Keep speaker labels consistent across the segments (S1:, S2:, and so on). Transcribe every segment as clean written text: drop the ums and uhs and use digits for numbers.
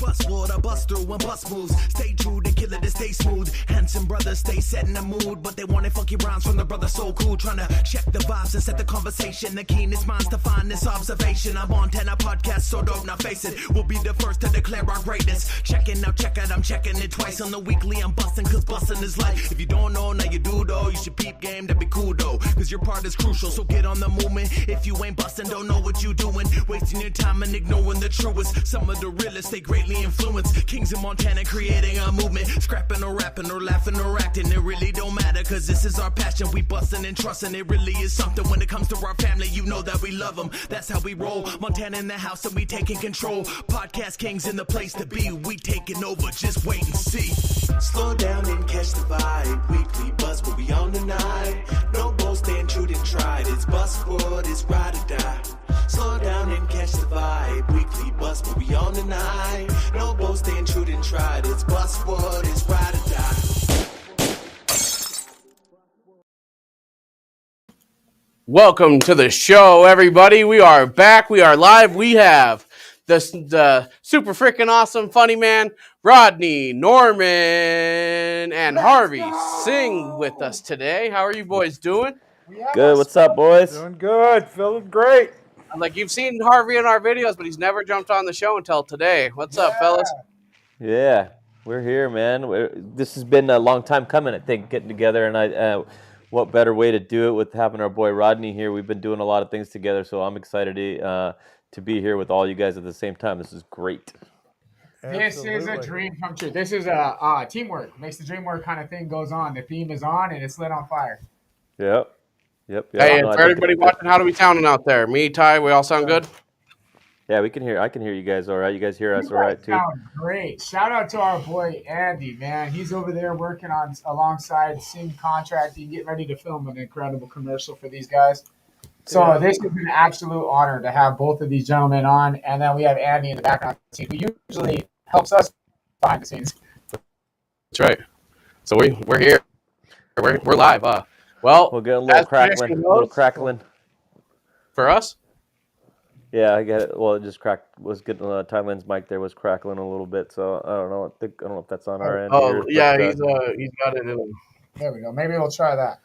S1: Buzzword, I bust through when bust moves. Stay true, they kill it, they stay smooth. Handsome brothers stay set in the mood, but they wanted funky rhymes from the brother so cool. Trying to check the vibes and set the conversation. The keenest minds to find this observation. I'm on 10 podcast, so don't not face it. We'll be the first to declare our greatness. Checking out, check out, I'm checking it twice on the weekly. I'm busting, cause busting is life. If you don't know, now you do though. You should peep game, that'd be cool though. Cause your part is crucial, so get on the movement. If you ain't busting, don't know what you doing. Wasting your time and ignoring the truest. Some of the realest, they greatly influence. Kings in Montana creating a movement. Scrapping or rapping or laughing or acting. It really don't matter, cause this is our passion. We busting and trusting. It really is something when it comes to our family. You know that we love them. That's how we roll. Montana in the house and we taking control. Podcast kings in the place to be. We taking over, just wait and see. Slow down and catch the vibe. Weekly buzz, but we on tonight. No boasting, true and tried. It's Buzzword, it's ride or die. Slow down and catch the vibe. Weekly buzz, but we on tonight. No boasting, true and tried. It's Buzzword, it's ride or die.
S2: Welcome to the show, everybody. We are back. We are live. We have the super freaking awesome funny man, Rodney Norman, and Harvey Singh with us today. How are you boys doing?
S3: Good. What's up, boys?
S4: Doing good. Feeling great.
S2: Like, you've seen Harvey in our videos, but he's never jumped on the show until today. What's up, fellas?
S3: Yeah, we're here, man. This has been a long time coming, I think, getting together, and what better way to do it with having our boy Rodney here. We've been doing a lot of things together, so I'm excited to be here with all you guys at the same time. This is great.
S4: Absolutely.
S5: This is a dream come true. This is a teamwork. Makes the dream work kind of thing goes on. The theme is on, and it's lit on fire.
S3: Yep.
S2: Hey, and for everybody watching, how do we sounding out there? Me, Ty, we all sound good?
S3: Yeah, we can hear. I can hear you guys all right. You guys hear us all right too?
S5: Sound great. Shout out to our boy Andy, man. He's over there working on alongside Sing Contracting, getting ready to film an incredible commercial for these guys. So this is an absolute honor to have both of these gentlemen on, and then we have Andy in the background team, who usually helps us behind the scenes.
S2: That's right. So we're here. We're live. Well,
S3: We'll get a little crackling.
S2: For us?
S3: Yeah, I get it. Well, it just cracked. Was getting Thailand's mic there was crackling a little bit, so I don't know. I don't know if that's on our end.
S2: Oh,
S3: here,
S2: yeah,
S3: but,
S2: he's got it
S5: There we go. Maybe we'll try that.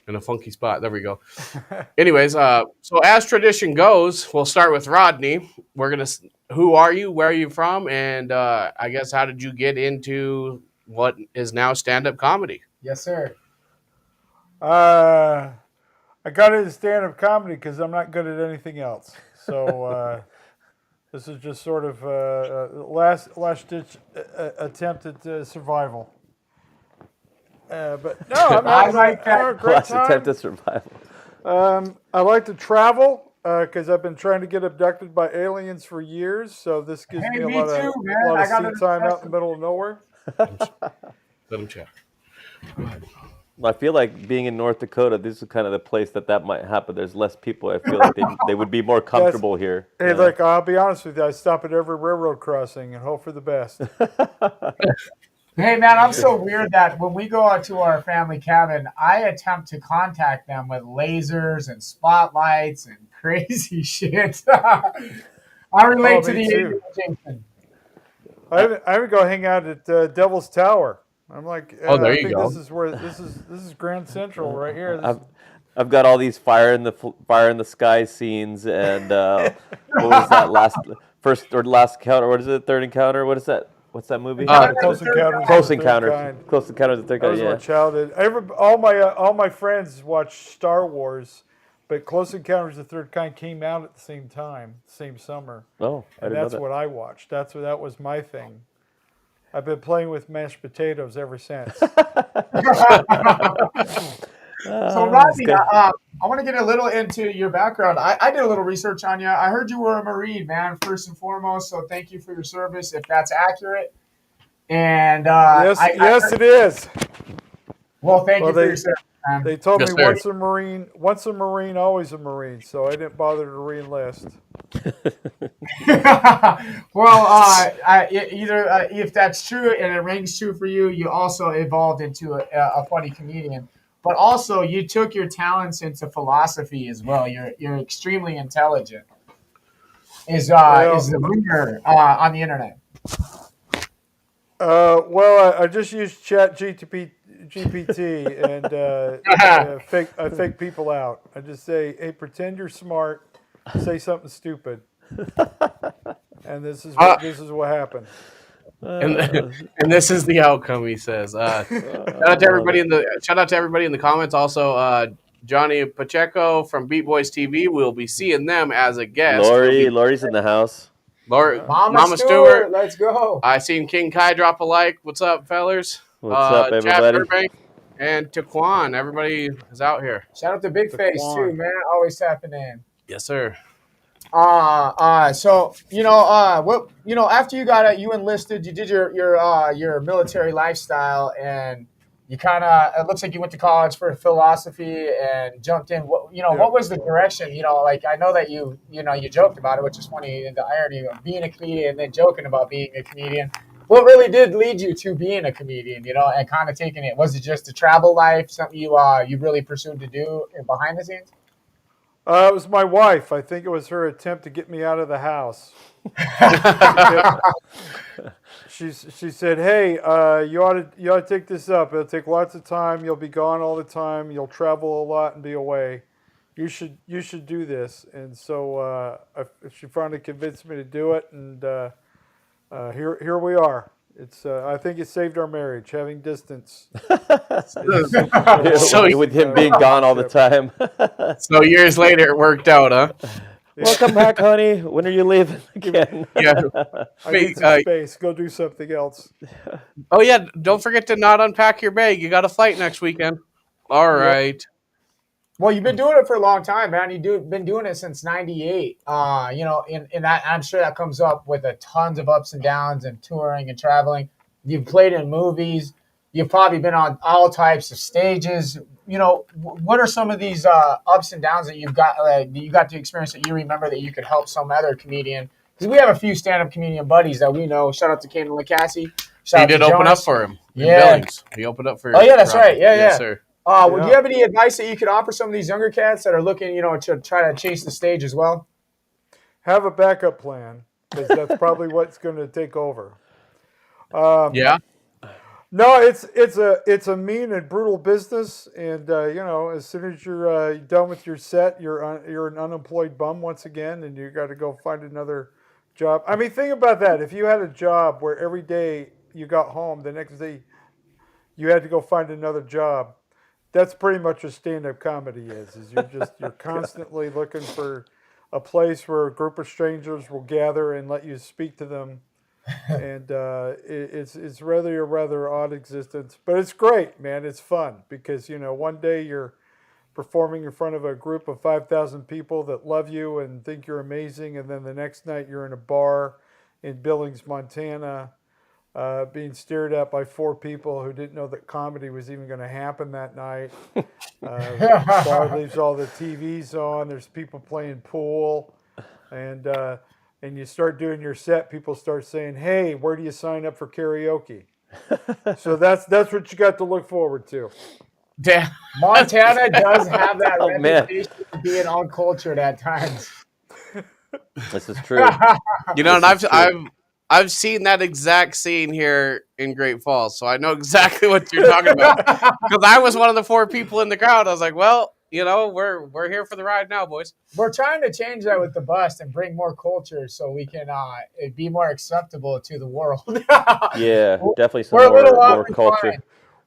S2: in a funky spot. There we go. Anyways, so as tradition goes, we'll start with Rodney. Who are you? Where are you from? And I guess, how did you get into what is now stand-up comedy?
S5: Yes, sir.
S4: I got into stand-up comedy because I'm not good at anything else. So this is just sort of last-ditch attempt at survival. But no, I'm having a great
S3: last
S4: time.
S3: attempt at survival.
S4: I like to travel because I've been trying to get abducted by aliens for years. So this gives me a lot of seat time out in the middle of nowhere.
S2: Let him check.
S3: I feel like being in North Dakota, this is kind of the place that might happen. There's less people. I feel like they would be more comfortable here.
S4: Hey, look, I'll be honest with you. I stop at every railroad crossing and hope for the best.
S5: Hey, man, I'm so weird that when we go out to our family cabin, I attempt to contact them with lasers and spotlights and crazy shit. I relate to the
S4: too.
S5: Jason.
S4: I would go hang out at Devil's Tower. I'm like,
S2: there
S4: I
S2: you
S4: think
S2: go.
S4: this is Grand Central right here.
S3: I've got all these fire in the sky scenes, and what was that last encounter? What is it? Third encounter? What is that? What's that movie?
S4: Close Encounters.
S3: Close Encounters. Close Encounters of the Third Kind.
S4: That was my childhood. All my friends watched Star Wars, but Close Encounters of the Third Kind came out at the same time, same summer.
S3: Oh,
S4: and that's what I watched. That was my thing. I've been playing with mashed potatoes ever since.
S5: So, Rodney, I want to get a little into your background. I did a little research on you. I heard you were a Marine, man, first and foremost. So thank you for your service, if that's accurate. And
S4: yes, it is.
S5: Well, thank you for your service.
S4: They told
S2: Yes,
S4: me
S2: sir.
S4: once a Marine, always a Marine. So I didn't bother to re-enlist.
S5: Well, either if that's true and it rings true for you, you also evolved into a funny comedian. But also, you took your talents into philosophy as well. You're extremely intelligent. Is the rumor on the internet?
S4: Well, I just used GPT and I fake people out. I just say, hey, pretend you're smart, say something stupid, and this is what happened.
S2: And and this is the outcome. He says. Shout out to everybody in the comments. Also, Johnny Pacheco from Beat Boys TV. We'll be seeing them as a guest.
S3: Lori's in the house.
S5: Mama Stewart, let's go.
S2: I seen King Kai drop a like. What's up, fellers?
S3: What's up,
S2: Chad
S3: everybody?
S2: Burbank and Taquan. Everybody is out here.
S5: Shout out to Big Face too, man. Always tapping in.
S2: Yes, sir.
S5: So after you enlisted, you did your military lifestyle, and you kind of, it looks like you went to college for philosophy and jumped in. What was the direction? Like, I know that you joked about it, which is funny, the irony of being a comedian and then joking about being a comedian. What really did lead you to being a comedian, and kind of taking it? Was it just a travel life, something you really pursued to do behind the scenes?
S4: It was my wife. I think it was her attempt to get me out of the house. She said, "Hey, you ought to take this up. It'll take lots of time. You'll be gone all the time. You'll travel a lot and be away. You should do this." And so she finally convinced me to do it, and here we are. It's I think it saved our marriage, having distance.
S3: With him being gone all the time.
S2: So years later, it worked out, huh?
S3: Welcome back, honey. When are you leaving again?
S2: Yeah.
S4: I need some space. Go do something else.
S2: Oh yeah, don't forget to not unpack your bag. You got a flight next weekend. All right.
S5: Well, you've been doing it for a long time, man. You've been doing it since '98. In that, I'm sure that comes up with tons of ups and downs and touring and traveling. You've played in movies. You've probably been on all types of stages. What are some of these ups and downs that you got to experience that you remember that you could help some other comedian? Because we have a few stand-up comedian buddies that we know. Shout out to Caden LaCassie.
S2: He did open up for him.
S5: Yeah.
S2: Billings. He opened up for.
S5: Oh yeah, that's right. Yeah,
S2: yes, sir.
S5: Do you have any advice that you could offer some of these younger cats that are looking, to try to chase the stage as well?
S4: Have a backup plan, because that's probably what's going to take over.
S2: Yeah.
S4: No, it's a mean and brutal business, and as soon as you're done with your set, you're an unemployed bum once again, and you got to go find another job. I mean, think about that. If you had a job where every day you got home, the next day you had to go find another job. That's pretty much what stand-up comedy is you're constantly looking for a place where a group of strangers will gather and let you speak to them, and it's rather a rather odd existence, but it's great, man. It's fun because one day you're performing in front of a group of 5,000 people that love you and think you're amazing, and then the next night you're in a bar in Billings, Montana, being stared at by 4 people who didn't know that comedy was even going to happen that night. Bar leaves all the TVs on. There's people playing pool, and you start doing your set. People start saying, "Hey, where do you sign up for karaoke?" So that's what you got to look forward to.
S2: Damn.
S5: Montana does have that reputation of being uncultured at times.
S3: This is true.
S2: And I've seen that exact scene here in Great Falls, so I know exactly what you're talking about. Because I was one of the 4 people in the crowd. I was like, well, we're here for the ride now, boys.
S5: We're trying to change that with the bust and bring more culture so we can be more acceptable to the world.
S3: Yeah, definitely some
S5: We're a little
S3: more culture.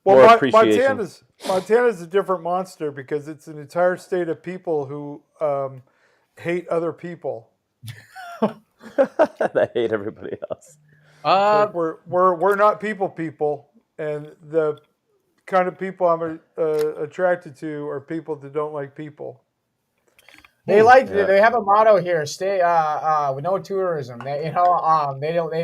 S4: Well,
S3: more appreciation.
S4: Montana's a different monster because it's an entire state of people who hate other people.
S3: I hate everybody else.
S4: Like we're not people, and the kind of people I'm attracted to are people that don't like people.
S5: They have a motto here: stay with no tourism. They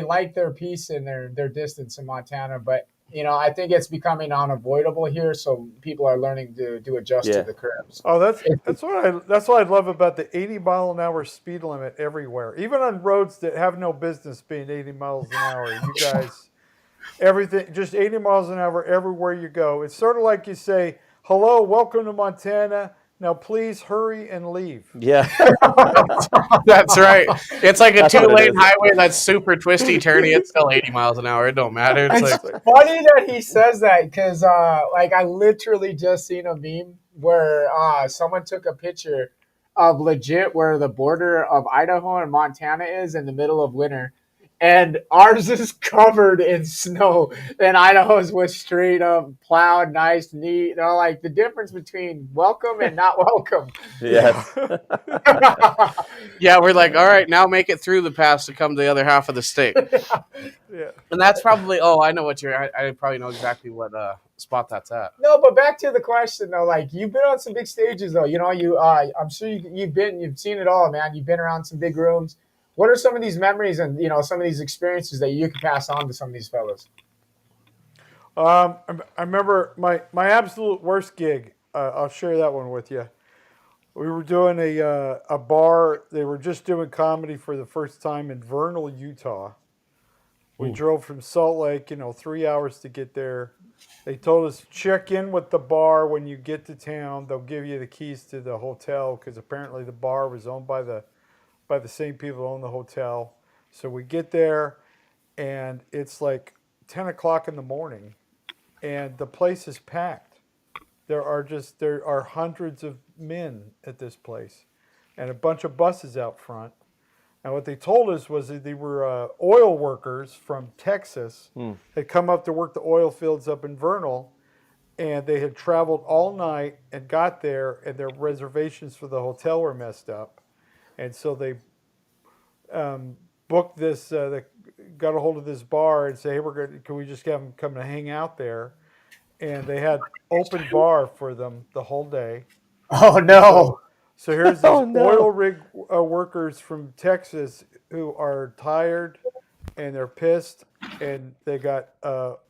S5: like their peace and their distance in Montana, but I think it's becoming unavoidable here, so people are learning to adjust to
S3: Yeah.
S5: the curbs.
S4: Oh, that's what I love about the 80-mile-an-hour speed limit everywhere, even on roads that have no business being 80 miles an hour. You guys, everything just 80 miles an hour everywhere you go. It's sort of like you say, "Hello, welcome to Montana. Now please hurry and leave."
S3: Yeah.
S2: That's right. It's like a
S3: That's what it
S2: 2-lane
S3: is.
S2: highway that's super twisty, turny. It's still 80 miles an hour. It don't matter. It's
S5: It's
S2: like,
S5: funny that he says that because, like, I literally just seen a meme where someone took a picture of legit where the border of Idaho and Montana is in the middle of winter, and ours is covered in snow, and Idaho's was straight up plowed, nice, neat. Like the difference between welcome and not welcome.
S3: Yes.
S2: yeah, we're like, all right, now make it through the pass to come to the other half of the state.
S4: Yeah.
S2: And that's probably, I know what I probably know exactly what spot that's at.
S5: No, but back to the question though. Like you've been on some big stages though. I'm sure you've seen it all, man. You've been around some big rooms. What are some of these memories and some of these experiences that you can pass on to some of these fellas?
S4: I remember my absolute worst gig. I'll share that one with you. We were doing a bar. They were just doing comedy for the first time in Vernal, Utah. We drove from Salt Lake, 3 hours to get there. They told us check in with the bar when you get to town. They'll give you the keys to the hotel because apparently the bar was owned by the same people who own the hotel. So we get there, and it's like 10 o'clock in the morning, and the place is packed. There are hundreds of men at this place, and a bunch of buses out front. And what they told us was that they were oil workers from Texas, had come up to work the oil fields up in Vernal, and they had traveled all night and got there, and their reservations for the hotel were messed up. And so they booked this, they got a hold of this bar and say, hey, can we just have them come and hang out there? And they had open bar for them the whole day.
S5: Oh no!
S4: So here's these oil rig workers from Texas who are tired and they're pissed, and they got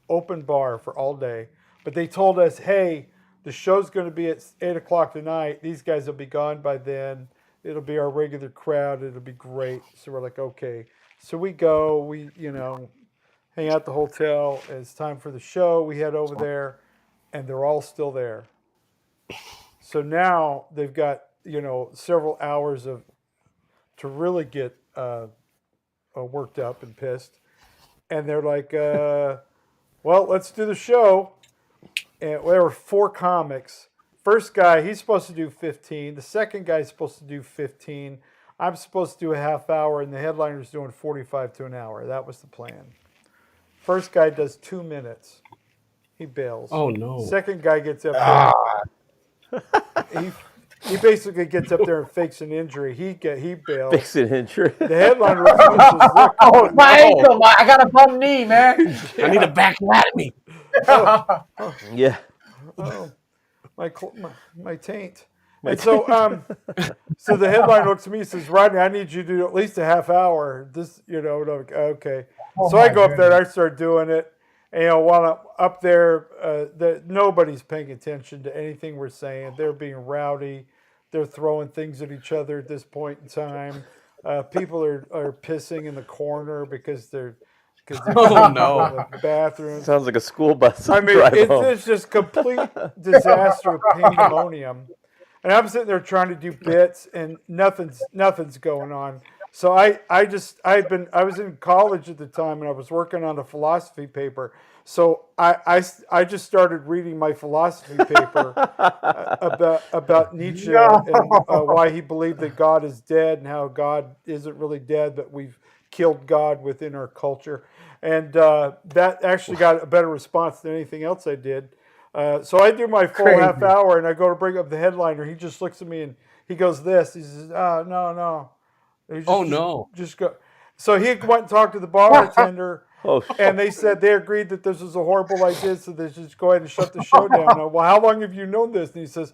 S4: open bar for all day. But they told us, hey, the show's going to be at 8 o'clock tonight. These guys will be gone by then. It'll be our regular crowd. It'll be great. So we're like, okay. So we go. We, hang out at the hotel. It's time for the show. We head over there, and they're all still there. So now they've got, several hours to really get worked up and pissed. And they're like, well, let's do the show. And there were 4 comics. First guy, he's supposed to do 15. The second guy's supposed to do 15. I'm supposed to do a half hour, and the headliner's doing 45 to an hour. That was the plan. First guy does 2 minutes. He bails.
S2: Oh, no.
S4: Second guy gets up there. He basically gets up there and fakes an injury. He bails.
S3: Fakes an injury.
S4: The headliner looks at me and says, look,
S5: Oh, my ankle! I got a bum knee, man.
S2: I need a back anatomy.
S3: Yeah.
S4: oh, my taint. And so the headliner looks at me and says, Rodney, I need you to do at least a half hour. This, okay. So I go up there and I start doing it. And while I'm up there, nobody's paying attention to anything we're saying. They're being rowdy. They're throwing things at each other at this point in time. People are pissing in the corner because they're
S2: Oh, no.
S4: in the bathroom.
S3: Sounds like a school bus.
S4: I mean,
S3: drive home.
S4: it's just complete disaster of pandemonium. And I'm sitting there trying to do bits, and nothing's going on. So I was in college at the time, and I was working on a philosophy paper. So I just started reading my philosophy paper about Nietzsche and why he believed that God is dead and how God isn't really dead, but we've killed God within our culture. And that actually got a better response than anything else I did. So I do my full half hour, and I go to bring up the headliner. He just looks at me and he goes this. He says, no. Just go. So he went and talked to the bartender, and they said they agreed that this was a horrible idea, so they just go ahead and shut the show down. Well, how long have you known this? And he says,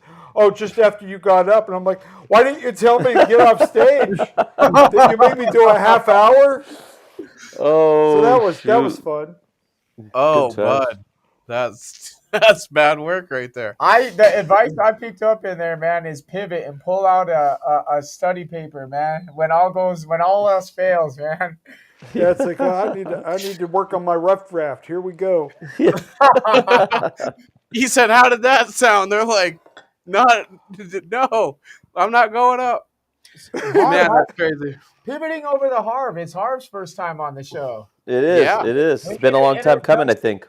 S4: just after you got up. And I'm like, why didn't you tell me to get off stage? You made me do a half hour?
S3: Oh,
S4: So that was fun.
S2: Oh, bud. That's bad work right there.
S5: The advice I picked up in there, man, is pivot and pull out a study paper, man. When all else fails, man.
S4: Yeah, it's like I need to work on my rough draft. Here we go.
S2: He said, "How did that sound?" They're like, "No, I'm not going up." Man, that's crazy.
S5: Pivoting over to Harv. It's Harv's first time on the show.
S3: It is.
S2: Yeah.
S3: It is. It's been a long time coming, I think.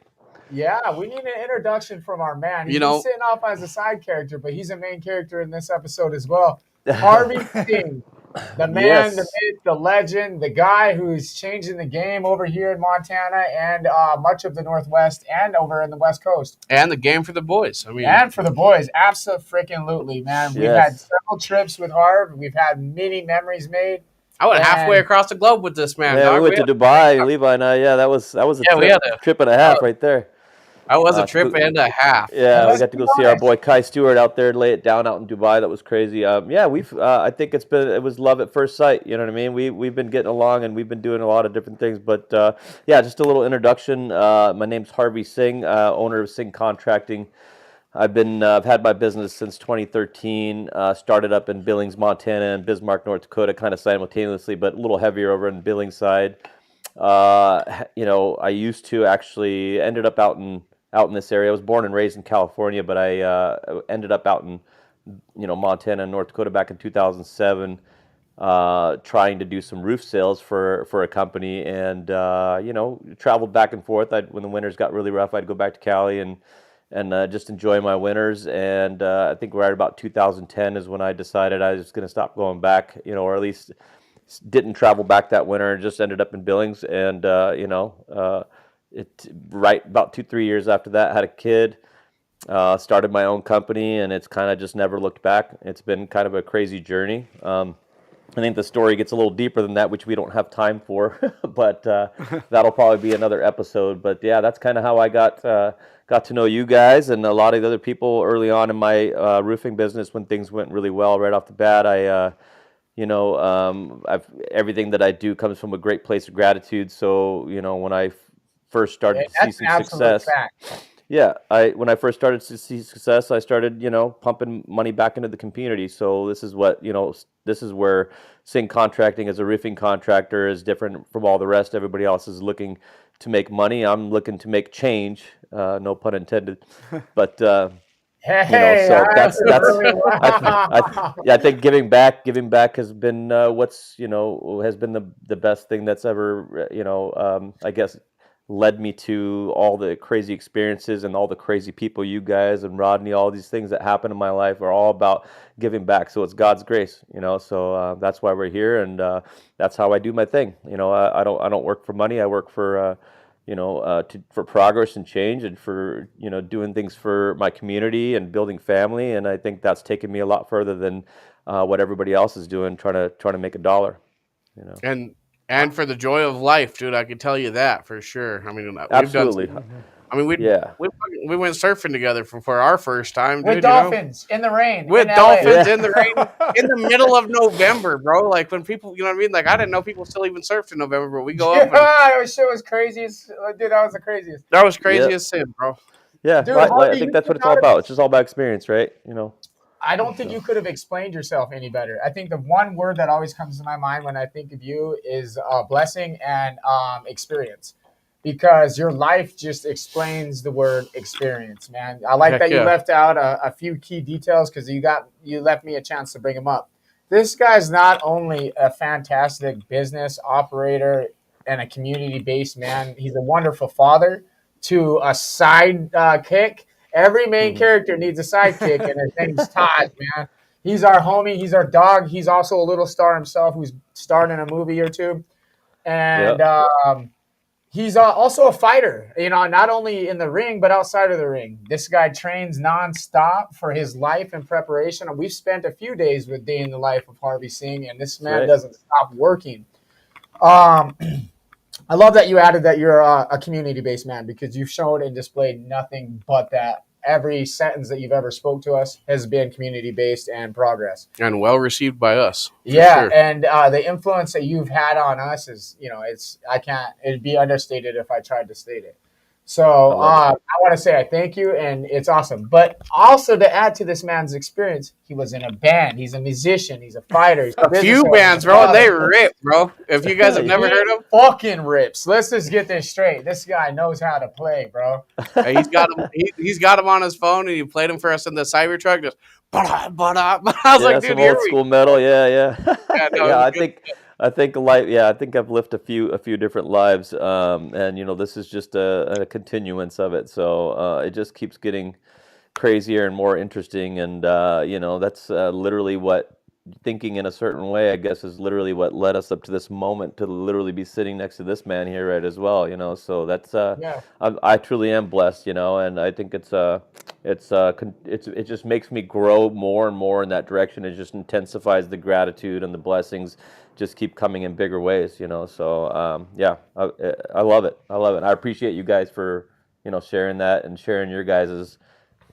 S5: Yeah, we need an introduction from our man. He's sitting off as a side character, but he's a main character in this episode as well. Harvey Singh, the man, the myth, the legend, the guy who's changing the game over here in Montana and much of the Northwest and over in the West Coast.
S2: And the game for the boys.
S5: And for the boys, absolutely, man. We've had several trips with Harv. We've had many memories made.
S2: I went halfway across the globe with this man.
S3: Yeah, we went to Dubai, Levi and I. Yeah, that was a trip and a half right there.
S2: That was a trip and a half.
S3: Yeah, we got to go see our boy Kai Stewart out there and lay it down out in Dubai. That was crazy. Yeah, I think it was love at first sight. You know what I mean? We've been getting along and we've been doing a lot of different things. But yeah, just a little introduction. My name's Harvey Singh, owner of Singh Contracting. I've had my business since 2013. Started up in Billings, Montana, and Bismarck, North Dakota, kind of simultaneously, but a little heavier over in the Billings side. I used to actually ended up out in this area. I was born and raised in California, but I ended up out in Montana and North Dakota back in 2007, trying to do some roof sales for a company, and traveled back and forth. When the winters got really rough, I'd go back to Cali and just enjoy my winters. And I think right about 2010 is when I decided I was going to stop going back, or at least didn't travel back that winter, and just ended up in Billings. And right about 2-3 years after that, had a kid, started my own company, and it's kind of just never looked back. It's been kind of a crazy journey. I think the story gets a little deeper than that, which we don't have time for, but that'll probably be another episode. But yeah, that's kind of how I got to know you guys and a lot of the other people early on in my roofing business when things went really well right off the bat. Everything that I do comes from a great place of gratitude. So, when I first started to see some success. When I first started to see success, I started, pumping money back into the community. So this is where Singh Contracting as a roofing contractor is different from all the rest. Everybody else is looking to make money. I'm looking to make change. No pun intended. But so that's I think giving back has been has been the best thing that's ever I guess led me to all the crazy experiences and all the crazy people. You guys and Rodney, all these things that happen in my life are all about giving back. So it's God's grace, so that's why we're here, and that's how I do my thing. I don't work for money. I work for for progress and change, and for doing things for my community and building family. And I think that's taken me a lot further than what everybody else is doing, trying to make a dollar.
S2: And for the joy of life, dude, I can tell you that for sure. I mean,
S3: absolutely.
S2: We went surfing together for our first time, dude.
S5: With dolphins in the rain.
S2: With dolphins in the rain in the middle of November, bro. Like when people, you know what I mean? Like I didn't know people still even surfed in November, but we go up.
S5: Yeah, shit was craziest. Dude, that was the craziest.
S2: That was crazy as sin, bro.
S3: Yeah, dude, I think that's what it's all about. It's just all about experience, right?
S5: I don't think you could have explained yourself any better. I think the one word that always comes to my mind when I think of you is blessing and experience, because your life just explains the word experience, man. I like that you left out a few key details because you left me a chance to bring them up. This guy's not only a fantastic business operator and a community-based man, he's a wonderful father to a side kick. Every main character needs a sidekick, and his name's Todd, man. He's our homie. He's our dog. He's also a little star himself who's starred in a movie or two. And he's also a fighter, not only in the ring, but outside of the ring. This guy trains nonstop for his life and preparation. We've spent a few days with day in the life of Harvey Singh, and this man doesn't stop working. I love that you added that you're a community-based man, because you've shown and displayed nothing but that. Every sentence that you've ever spoke to us has been community-based and progress. And well received by us. Yeah, sure. And the influence that you've had on us is, it'd be understated if I tried to state it. So
S3: I love it.
S5: I want to say I thank you, and it's awesome. But also to add to this man's experience, he was in a band. He's a musician. He's a fighter. He's a
S2: A
S5: business
S2: few
S5: owner. He's a
S2: bands, bro, and they
S5: father.
S2: rip, bro. If you guys have never
S5: He
S2: heard him,
S5: fucking rips. Let's just get this straight. This guy knows how to play, bro.
S2: he's got him. He's got him on his phone, and he played him for us in the Cybertruck. Just I was like,
S3: Yeah,
S2: dude,
S3: some
S2: here
S3: old
S2: we.
S3: school metal. Yeah.
S2: Yeah, no, it
S3: Yeah,
S2: was
S3: I
S2: good.
S3: think life. Yeah, I think I've lived a few different lives, and this is just a continuance of it. So it just keeps getting crazier and more interesting, and that's literally what thinking in a certain way, I guess, is literally what led us up to this moment to literally be sitting next to this man here, right, as well. So that's
S5: Yeah.
S3: I truly am blessed, and I think it just makes me grow more and more in that direction. It just intensifies the gratitude, and the blessings just keep coming in bigger ways. So yeah, I love it. I love it. I appreciate you guys for sharing that and sharing your guys's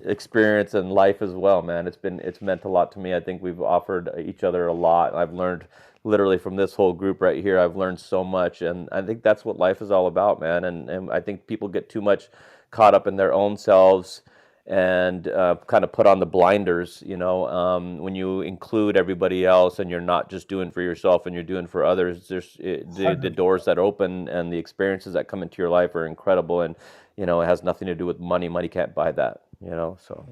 S3: experience and life as well, man. It's meant a lot to me. I think we've offered each other a lot. I've learned literally from this whole group right here. I've learned so much, and I think that's what life is all about, man. And I think people get too much caught up in their own selves and kind of put on the blinders, when you include everybody else and you're not just doing for yourself and you're doing for others. The doors that open and the experiences that come into your life are incredible, and it has nothing to do with money. Money can't buy that, so.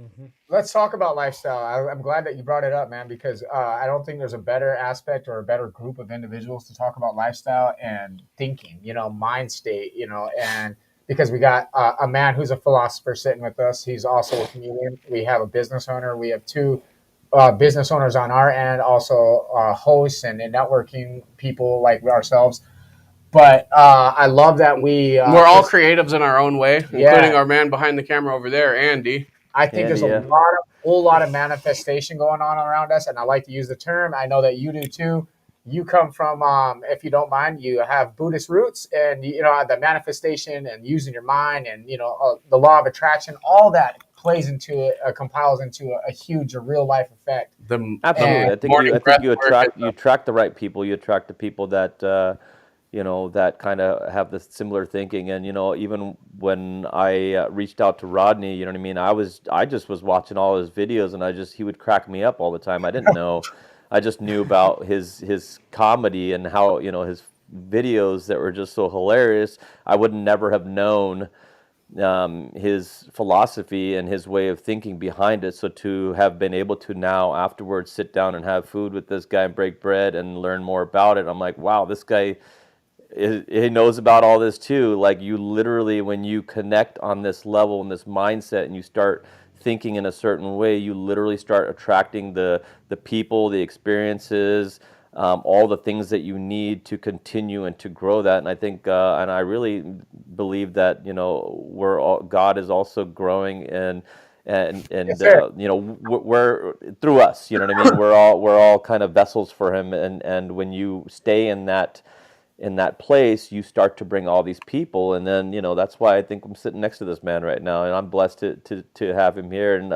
S5: Let's talk about lifestyle. I'm glad that you brought it up, man, because I don't think there's a better aspect or a better group of individuals to talk about lifestyle and thinking, mind state, and because we got a man who's a philosopher sitting with us. He's also a comedian. We have a business owner. We have two business owners on our end, also hosts and networking people like ourselves. But I love that
S2: We're all creatives in our own way, including
S5: Yeah.
S2: our man behind the camera over there, Andy.
S5: I think there's
S3: Andy,
S5: a whole lot of manifestation going on around us, and I like to use the term. I know that you do too. You come from, if you don't mind, you have Buddhist roots, and the manifestation and using your mind, and the law of attraction. All that plays into it, compiles into a huge, real life effect.
S3: absolutely.
S2: morning
S3: I
S2: breath
S3: think you
S2: work
S3: attract the right people. You attract the people that that kind of have this similar thinking. And even when I reached out to Rodney, you know what I mean, I just was watching all his videos, and he would crack me up all the time. I didn't know. I just knew about his comedy and how his videos that were just so hilarious. I would never have known his philosophy and his way of thinking behind it. So to have been able to now afterwards sit down and have food with this guy and break bread and learn more about it, I'm like, wow, this guy, he knows about all this too. Like, you literally, when you connect on this level and this mindset, and you start thinking in a certain way, you literally start attracting the people, the experiences, all the things that you need to continue and to grow that. And I think, and I really believe that God is also growing, and
S5: Yes, sir.
S3: we're through us. You know what I mean? We're all kind of vessels for Him, and when you stay in that place, you start to bring all these people, and then that's why I think I'm sitting next to this man right now, and I'm blessed to have him here, and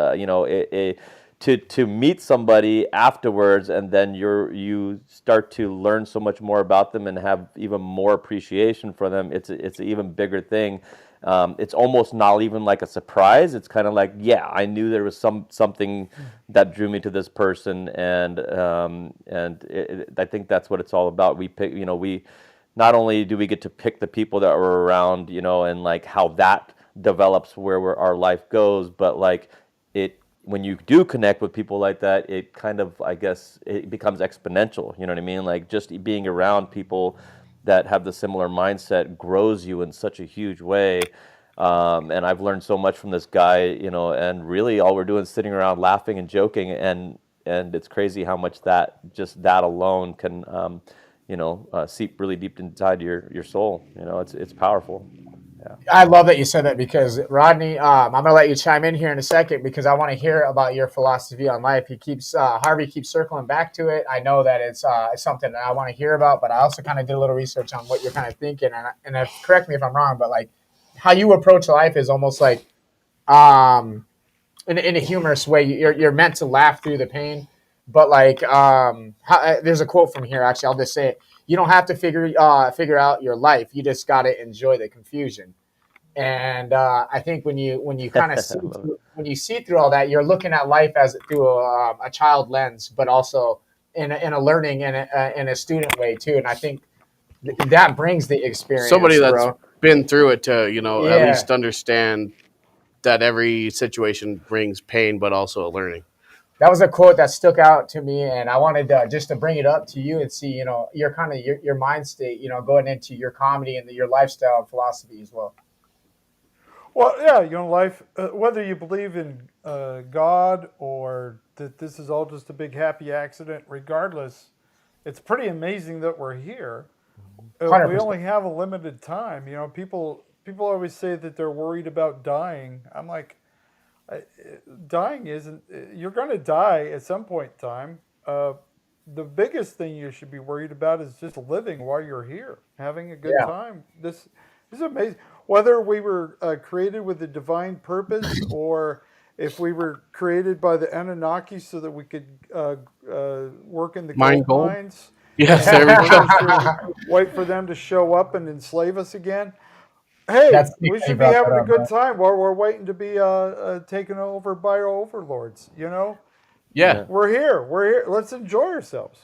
S3: to meet somebody afterwards, and then you start to learn so much more about them and have even more appreciation for them. It's an even bigger thing. It's almost not even like a surprise. It's kind of like, yeah, I knew there was something that drew me to this person, and I think that's what it's all about. We pick, we not only do we get to pick the people that we're around, and like how that develops our life goes, but like when you do connect with people like that, it kind of, I guess, it becomes exponential. You know what I mean? Like, just being around people that have the similar mindset grows you in such a huge way. And I've learned so much from this guy, and really all we're doing is sitting around laughing and joking, and it's crazy how much that alone can seep really deep inside your soul. It's powerful. Yeah.
S5: I love that you said that, because Rodney, I'm going to let you chime in here in a second, because I want to hear about your philosophy on life. Harvey keeps circling back to it. I know that it's something that I want to hear about, but I also kind of did a little research on what you're kind of thinking, and correct me if I'm wrong, but like how you approach life is almost like, in a humorous way. You're meant to laugh through the pain, but like, there's a quote from here. Actually, I'll just say it. You don't have to figure out your life. You just got to enjoy the confusion. And I think when you kind of see through all that, you're looking at life as through a child lens, but also in a learning and in a student way too. And I think that brings the
S2: Somebody
S5: experience,
S2: that's
S5: bro.
S2: been through it to, at
S5: Yeah.
S2: least understand that every situation brings pain, but also a learning.
S5: That was a quote that stuck out to me, and I wanted just to bring it up to you and see, your kind of your mind state, going into your comedy and your lifestyle and philosophy as well.
S4: Well, yeah, life, whether you believe in God or that this is all just a big happy accident, regardless, it's pretty amazing that we're here. We
S5: 100%.
S4: only have a limited time. People always say that they're worried about dying. I'm like, dying isn't. You're going to die at some point in time. The biggest thing you should be worried about is just living while you're here, having a good
S5: Yeah.
S4: time. This is amazing. Whether we were created with a divine purpose or if we were created by the Anunnaki so that we could work in the
S2: Mine
S4: gold
S2: gold?
S4: mines
S2: Yes,
S4: and
S2: there we go.
S4: wait for them to show up and enslave us again. Hey,
S5: That's
S4: we
S5: you
S4: should be
S5: brought that
S4: having a
S5: up,
S4: good
S5: bro.
S4: time while we're waiting to be taken over by our overlords.
S2: Yeah,
S4: We're here. We're here. Let's enjoy ourselves.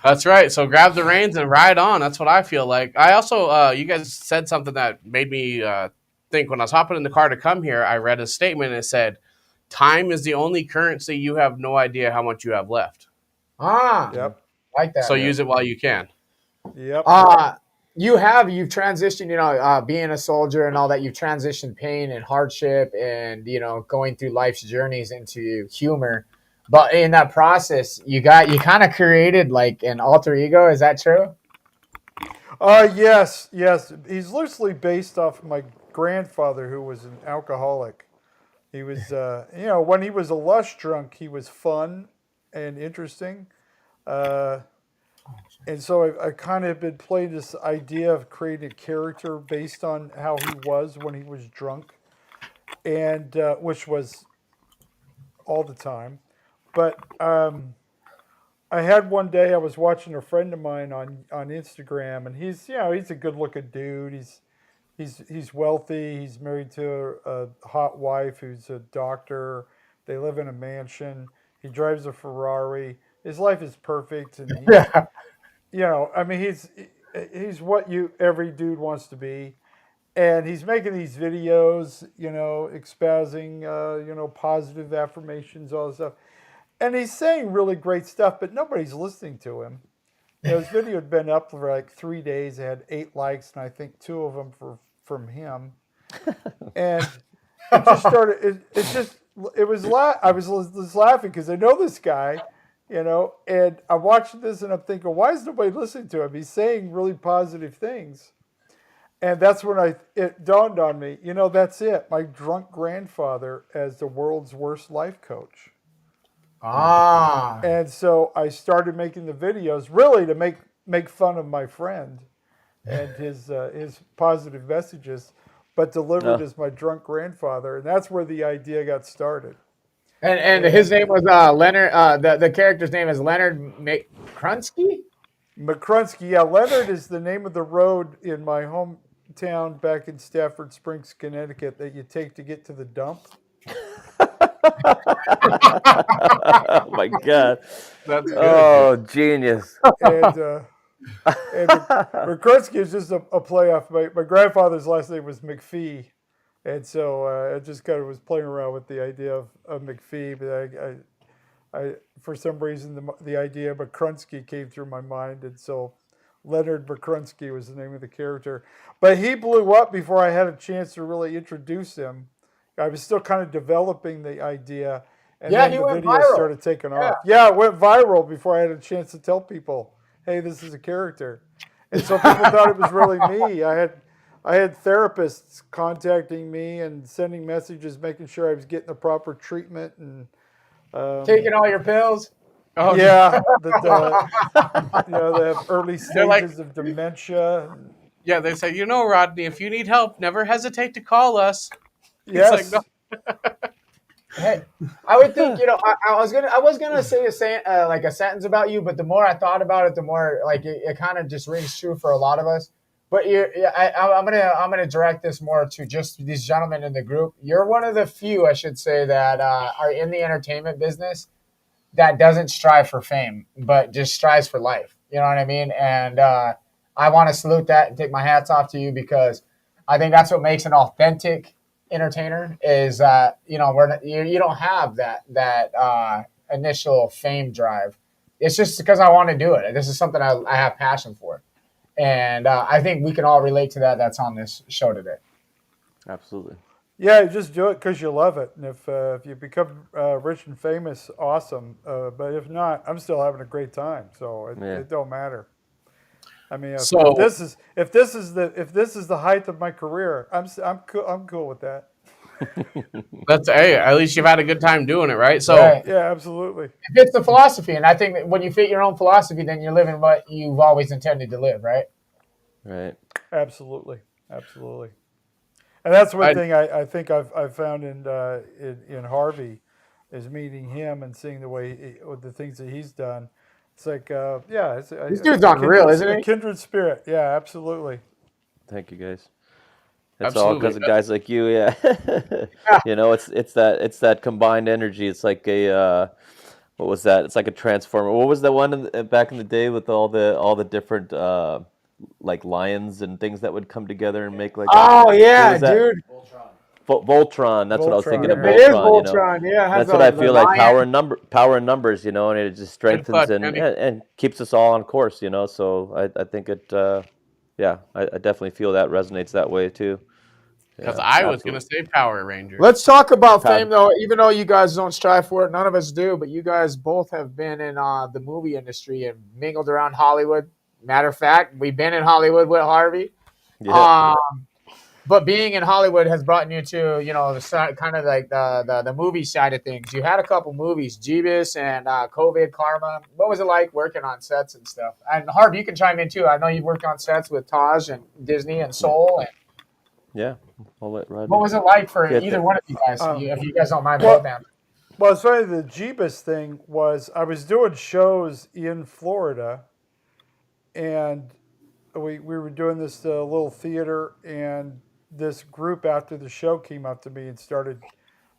S2: that's right. So grab the reins and ride on. That's what I feel like. I also, you guys said something that made me think when I was hopping in the car to come here. I read a statement and it said, "Time is the only currency. You have no idea how much you have left.
S4: Yep.
S5: Like
S2: So
S5: that.
S2: use it while you can."
S4: Yep.
S5: You've transitioned, being a soldier and all that. You've transitioned pain and hardship and going through life's journeys into humor. But in that process, you kind of created like an alter ego. Is that true?
S4: Yes, yes. He's loosely based off my grandfather, who was an alcoholic. He was, when he was a lush drunk, he was fun and interesting. And so I kind of been playing this idea of creating a character based on how he was when he was drunk, and which was all the time. But I had one day I was watching a friend of mine on Instagram, and he's a good looking dude. He's wealthy. He's married to a hot wife who's a doctor. They live in a mansion. He drives a Ferrari. His life is perfect, and
S5: Yeah.
S4: I mean, he's what every dude wants to be, and he's making these videos, espousing, positive affirmations, all this stuff, and he's saying really great stuff, but nobody's listening to him. His video had been up for like 3 days. It had 8 likes, and I think 2 of them from him, and it just started. It was I was just laughing because I know this guy. And I'm watching this and I'm thinking, why is nobody listening to him? He's saying really positive things. And that's when it dawned on me, that's it. My drunk grandfather as the world's worst life coach. And so I started making the videos really to make fun of my friend and his positive messages, but delivered as my drunk grandfather. And that's where the idea got started.
S5: And his name was Leonard. The character's name is Leonard McCrunsky.
S4: McCrunsky, yeah. Leonard is the name of the road in my hometown back in Stafford Springs, Connecticut, that you take to get to the dump.
S3: Oh my God!
S2: That's good.
S3: Oh, genius!
S4: And McCrunsky is just a play off. My grandfather's last name was McPhee. And so I just kind of was playing around with the idea of McPhee, but I for some reason the idea of McCrunsky came through my mind, and so Leonard McCrunsky was the name of the character. But he blew up before I had a chance to really introduce him. I was still kind of developing the idea, and then the video started taking off. Yeah, it went viral before I had a chance to tell people, hey, this is a character. And so people thought it was really me. I had therapists contacting me and sending messages, making sure I was getting the proper treatment and
S5: taking all your pills.
S2: Oh,
S4: yeah, they have early stages of dementia.
S2: Yeah, they say, Rodney, if you need help, never hesitate to call us.
S4: Yes.
S2: Like,
S5: Hey, I would think, I was gonna say like a sentence about you, but the more I thought about it, the more like it kind of just rings true for a lot of us. But I'm gonna direct this more to just these gentlemen in the group. You're one of the few, I should say, that are in the entertainment business that doesn't strive for fame, but just strives for life. You know what I mean? And I want to salute that and take my hats off to you because I think that's what makes an authentic entertainer. Is you don't have that initial fame drive. It's just because I want to do it. This is something I have passion for. And I think we can all relate to that. That's on this show today.
S3: Absolutely.
S4: Yeah, you just do it because you love it, and if you become rich and famous, awesome. But if not, I'm still having a great time, so it don't matter. I mean, if this is the height of my career, I'm cool with that.
S2: That's hey, at least you've had a good time doing it, right? So
S5: Right.
S4: Yeah, absolutely.
S5: It fits the philosophy, and I think that when you fit your own philosophy, then you're living what you've always intended to live, right?
S3: Right.
S4: Absolutely. And that's one thing I think I've found in Harvey is meeting him and seeing the way the things that he's done. It's like
S5: This dude's unreal, isn't he?
S4: A kindred spirit. Yeah, absolutely.
S3: Thank you, guys. It's all because of guys like you, yeah. It's that combined energy. It's like a what was that? It's like a transformer. What was that one back in the day with all the different like lions and things that would come together and make like.
S5: Oh yeah, dude.
S3: Voltron. That's what I was thinking of.
S5: It is Voltron. Yeah,
S3: that's what I feel like. Power in numbers. And it just strengthens and keeps us all on course. So I think it. I definitely feel that resonates that way too.
S2: Because I was going to say Power Rangers.
S5: Let's talk about fame, though. Even though you guys don't strive for it, none of us do. But you guys both have been in the movie industry and mingled around Hollywood. Matter of fact, we've been in Hollywood with Harvey. Yeah. But being in Hollywood has brought you to, the side, kind of like the movie side of things. You had a couple movies, Jeebus and COVID Karma. What was it like working on sets and stuff? And Harvey, you can chime in too. I know you've worked on sets with Taj and Disney and Soul. And
S3: yeah, I'll let Rodney.
S5: What was it like for either one of you guys? If you guys don't mind both them.
S4: Well, it's funny. The Jeebus thing was I was doing shows in Florida, and we were doing this little theater, and this group after the show came up to me and started,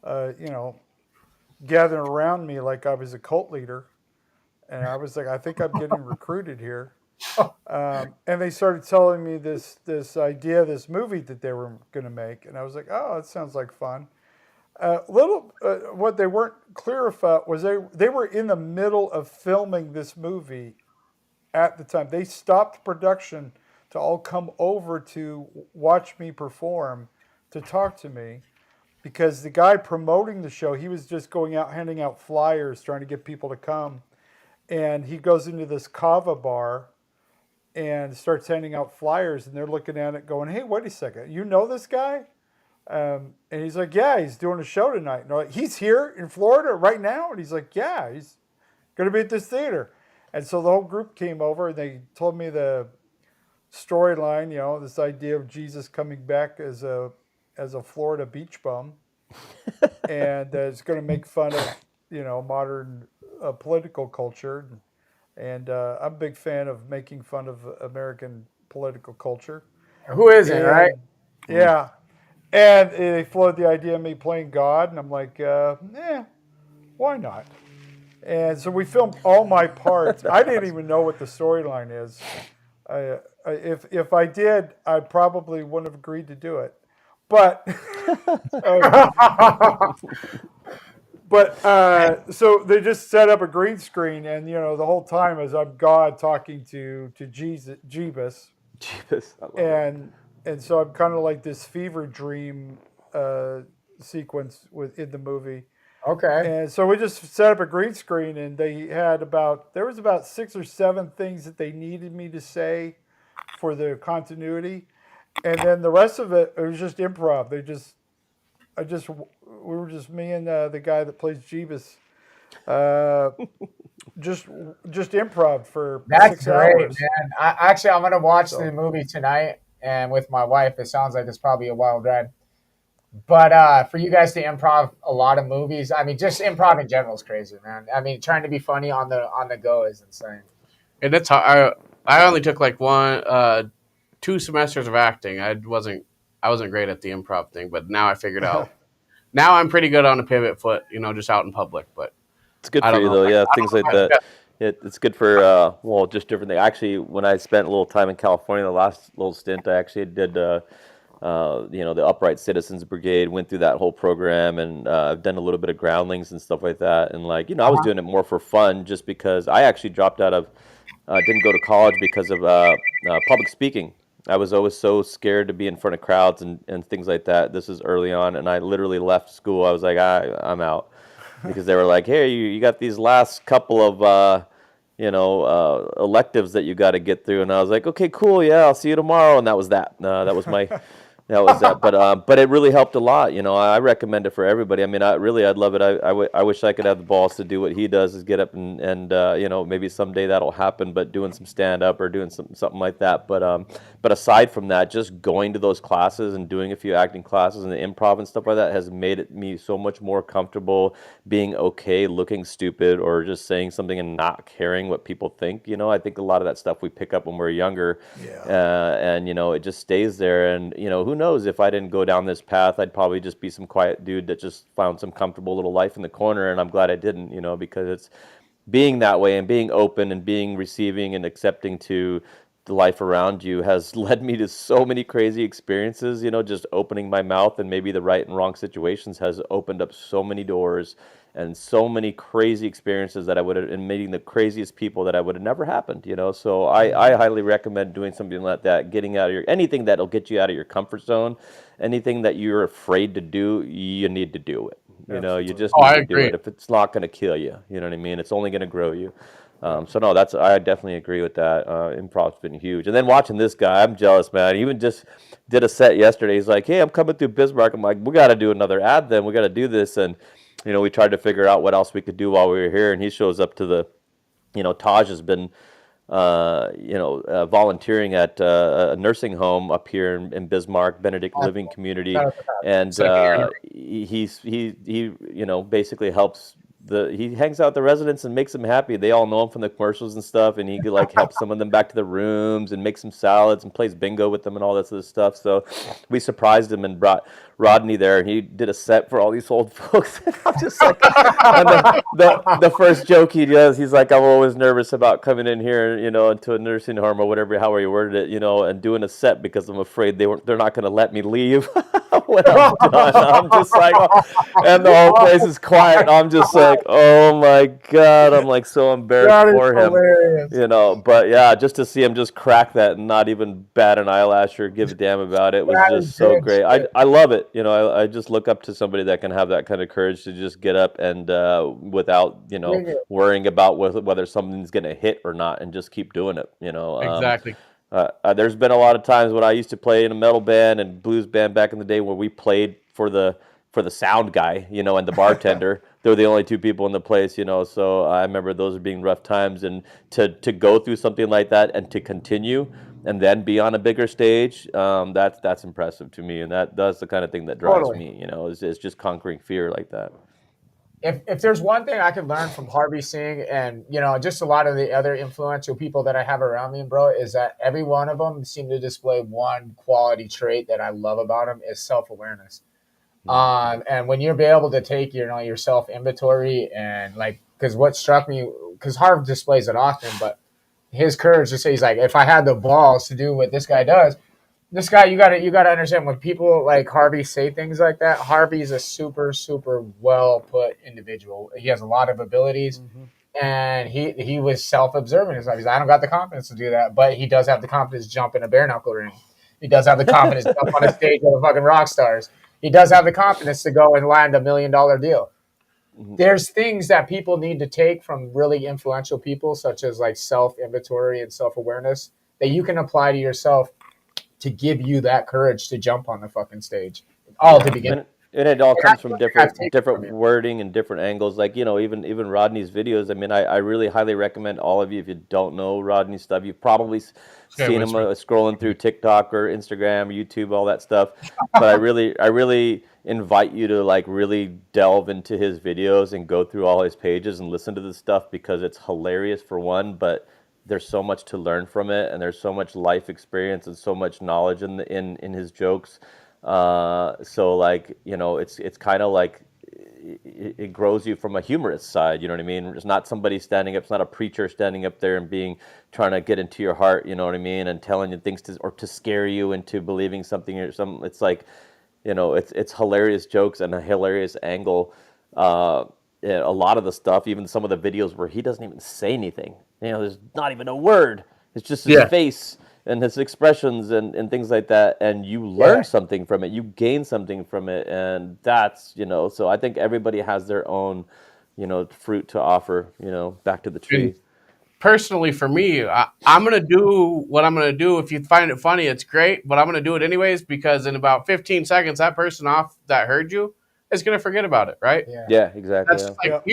S4: gathering around me like I was a cult leader, and I was like, I think I'm getting recruited here. And they started telling me this idea, this movie that they were going to make, and I was like, oh, that sounds like fun. What they weren't clear about was they were in the middle of filming this movie at the time. They stopped production to all come over to watch me perform, to talk to me, because the guy promoting the show, he was just going out handing out flyers, trying to get people to come, and he goes into this kava bar and starts handing out flyers, and they're looking at it going, hey, wait a second, you know this guy? And he's like, yeah, he's doing a show tonight. And they're like, he's here in Florida right now? And he's like, yeah, he's going to be at this theater. And so the whole group came over, and they told me the storyline, this idea of Jesus coming back as a Florida beach bum. And it's going to make fun of, modern political culture. And I'm a big fan of making fun of American political culture.
S5: Who isn't, right?
S4: Yeah. And they floated the idea of me playing God, and I'm like, why not? And so we filmed all my parts. I didn't even know what the storyline is. If I did, I probably wouldn't have agreed to do it. But so they just set up a green screen, and the whole time as I'm God talking to Jeebus. And so I'm kind of like this fever dream sequence in the movie.
S5: Okay.
S4: And so we just set up a green screen, and there was about 6 or 7 things that they needed me to say for the continuity, and then the rest of it was just improv. We were just me and the guy that plays Jeebus, just improv for 6 hours.
S5: Man. I'm gonna watch the movie tonight, and with my wife. It sounds like it's probably a wild ride. But for you guys to improv a lot of movies, I mean, just improv in general is crazy, man. I mean, trying to be funny on the go is insane.
S2: And it's hard. I only took like 2 2 semesters of acting. I wasn't great at the improv thing, but now I figured out. Now I'm pretty good on a pivot foot, just out in public. But
S3: It's good
S2: I
S3: for
S2: don't
S3: you
S2: know.
S3: though. Yeah, things like
S2: I,
S3: that. It's good for well, just different things. Actually, when I spent a little time in California, the last little stint, I actually did the Upright Citizens Brigade, went through that whole program, and I've done a little bit of groundlings and stuff like that. And like, I was doing it more for fun, just because I actually dropped out of, didn't go to college because of public speaking. I was always so scared to be in front of crowds and things like that. This is early on, and I literally left school. I was like, I'm out, because they were like, hey, you got these last couple of electives that you got to get through. And I was like, okay, cool, yeah, I'll see you tomorrow. And that was that. That was my, that was that. But it really helped a lot. I recommend it for everybody. I mean, I'd love it. I wish I could have the balls to do what he does, is get up and maybe someday that'll happen. But doing some stand up or doing something like that. But aside from that, just going to those classes and doing a few acting classes and the improv and stuff like that has made me so much more comfortable being okay looking stupid or just saying something and not caring what people think. I think a lot of that stuff we pick up when we're younger, and it just stays there. And who knows, if I didn't go down this path, I'd probably just be some quiet dude that just found some comfortable little life in the corner. And I'm glad I didn't, because it's being that way and being open and being receiving and accepting to the life around you has led me to so many crazy experiences. Just opening my mouth and maybe the right and wrong situations has opened up so many doors and so many crazy experiences that I would have, and meeting the craziest people that I would have never happened. So I highly recommend doing something like that, getting out of anything that'll get you out of your comfort zone, anything that you're afraid to do, you need to do it. You just need to do it. If it's not going to kill you, you know what I mean? It's only going to grow you. So no, I definitely agree with that. Improv's been huge. And then watching this guy, I'm jealous, man. He even just did a set yesterday. He's like, hey, I'm coming through Bismarck. I'm like, we got to do another ad then. We got to do this. And, we tried to figure out what else we could do while we were here. And he shows up to the, Taj has been, volunteering at a nursing home up here in Bismarck, Benedict Living Community. And he basically helps. He hangs out with the residents and makes them happy. They all know him from the commercials and stuff, and he helps some of them back to the rooms and makes some salads and plays bingo with them and all that sort of stuff. So we surprised him and brought Rodney there, and he did a set for all these old folks. And I'm just like, and the first joke he does, he's like, I'm always nervous about coming in here, into a nursing home or whatever, however you worded it, and doing a set because I'm afraid they're not going to let me leave when I'm done. I'm just like, and the whole place is quiet. And I'm just like, oh my God, I'm like so embarrassed for him, hilarious. But yeah, just to see him just crack that and not even bat an eyelash or give a damn about it was just so great. I love it. I just look up to somebody that can have that kind of courage to just get up and without, worrying about whether something's going to hit or not, and just keep doing it,
S2: Exactly.
S3: There's been a lot of times when I used to play in a metal band and blues band back in the day where we played for the sound guy, and the bartender. They were the only two people in the place, so I remember those being rough times. And to go through something like that and to continue and then be on a bigger stage, that's impressive to me. And that's the kind of thing that drives me, is just conquering fear like that.
S5: If there's one thing I could learn from Harvey Singh and, just a lot of the other influential people that I have around me, bro, is that every one of them seem to display one quality trait that I love about them is self-awareness. And when you're able to take, your self-inventory and because what struck me, because Harv displays it often, but his courage to say, he's like, if I had the balls to do what this guy does, this guy, you gotta understand, when people like Harvey say things like that, Harvey's a super, super well put individual. He has a lot of abilities, and he was self-observant. He's like, I don't got the confidence to do that, but he does have the confidence to jump in a bare knuckle ring. He does have the confidence to jump on a stage with the fucking rock stars. He does have the confidence to go and land $1 million deal. There's things that people need to take from really influential people, such as like self-inventory and self-awareness, that you can apply to yourself to give you that courage to jump on the fucking stage. To begin.
S3: And it all comes from different wording and different angles. Like, even Rodney's videos. I mean, I really highly recommend all of you, if you don't know Rodney's stuff, you've probably seen him scrolling through TikTok or Instagram, or YouTube, all that stuff. But I really invite you to really delve into his videos and go through all his pages and listen to this stuff, because it's hilarious for one, but there's so much to learn from it, and there's so much life experience and so much knowledge in his jokes. So like, you know, it's kind of like it grows you from a humorous side. You know what I mean? It's not somebody standing up. It's not a preacher standing up there and trying to get into your heart. You know what I mean? And telling you things or to scare you into believing something or some. It's like, you know, it's hilarious jokes and a hilarious angle. Yeah, a lot of the stuff, even some of the videos where he doesn't even say anything. You know, there's not even a word. It's just his face and his expressions and things like that. And you learn something from it. You gain something from it. And that's, you know, so I think everybody has their own, you know, fruit to offer, you know, back to the tree.
S2: And personally, for me, I'm going to do what I'm going to do. If you find it funny, it's great. But I'm going to do it anyways because in about 15 seconds, that person off that heard you is going to forget about it, right?
S3: Yeah, exactly.
S2: That's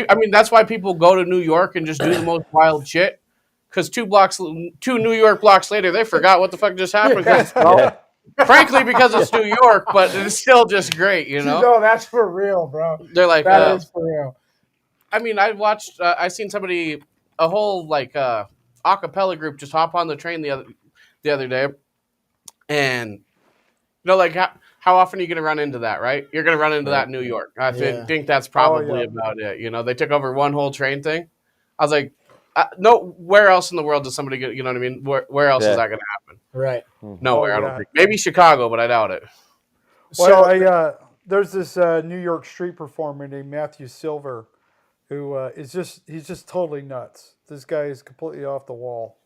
S2: I mean, that's why people go to New York and just do the most wild shit. Because 2 New York blocks later, they forgot what the fuck just happened. Frankly, because it's New York, but it's still just great, you know?
S5: No, that's for real, bro.
S2: They're like,
S5: that is for real.
S2: I mean, I seen somebody, a whole like a cappella group just hop on the train the other day. And, you know, like how often are you going to run into that, right? You're going to run into that in New York. I think that's probably about it. You know, they took over one whole train thing. I was like, no, where else in the world does somebody get, you know what I mean? Where else is that going to happen?
S5: Right.
S2: Nowhere, I don't think. Maybe Chicago, but I doubt it.
S4: Well, there's this New York street performer named Matthew Silver who he's just totally nuts. This guy is completely off the wall.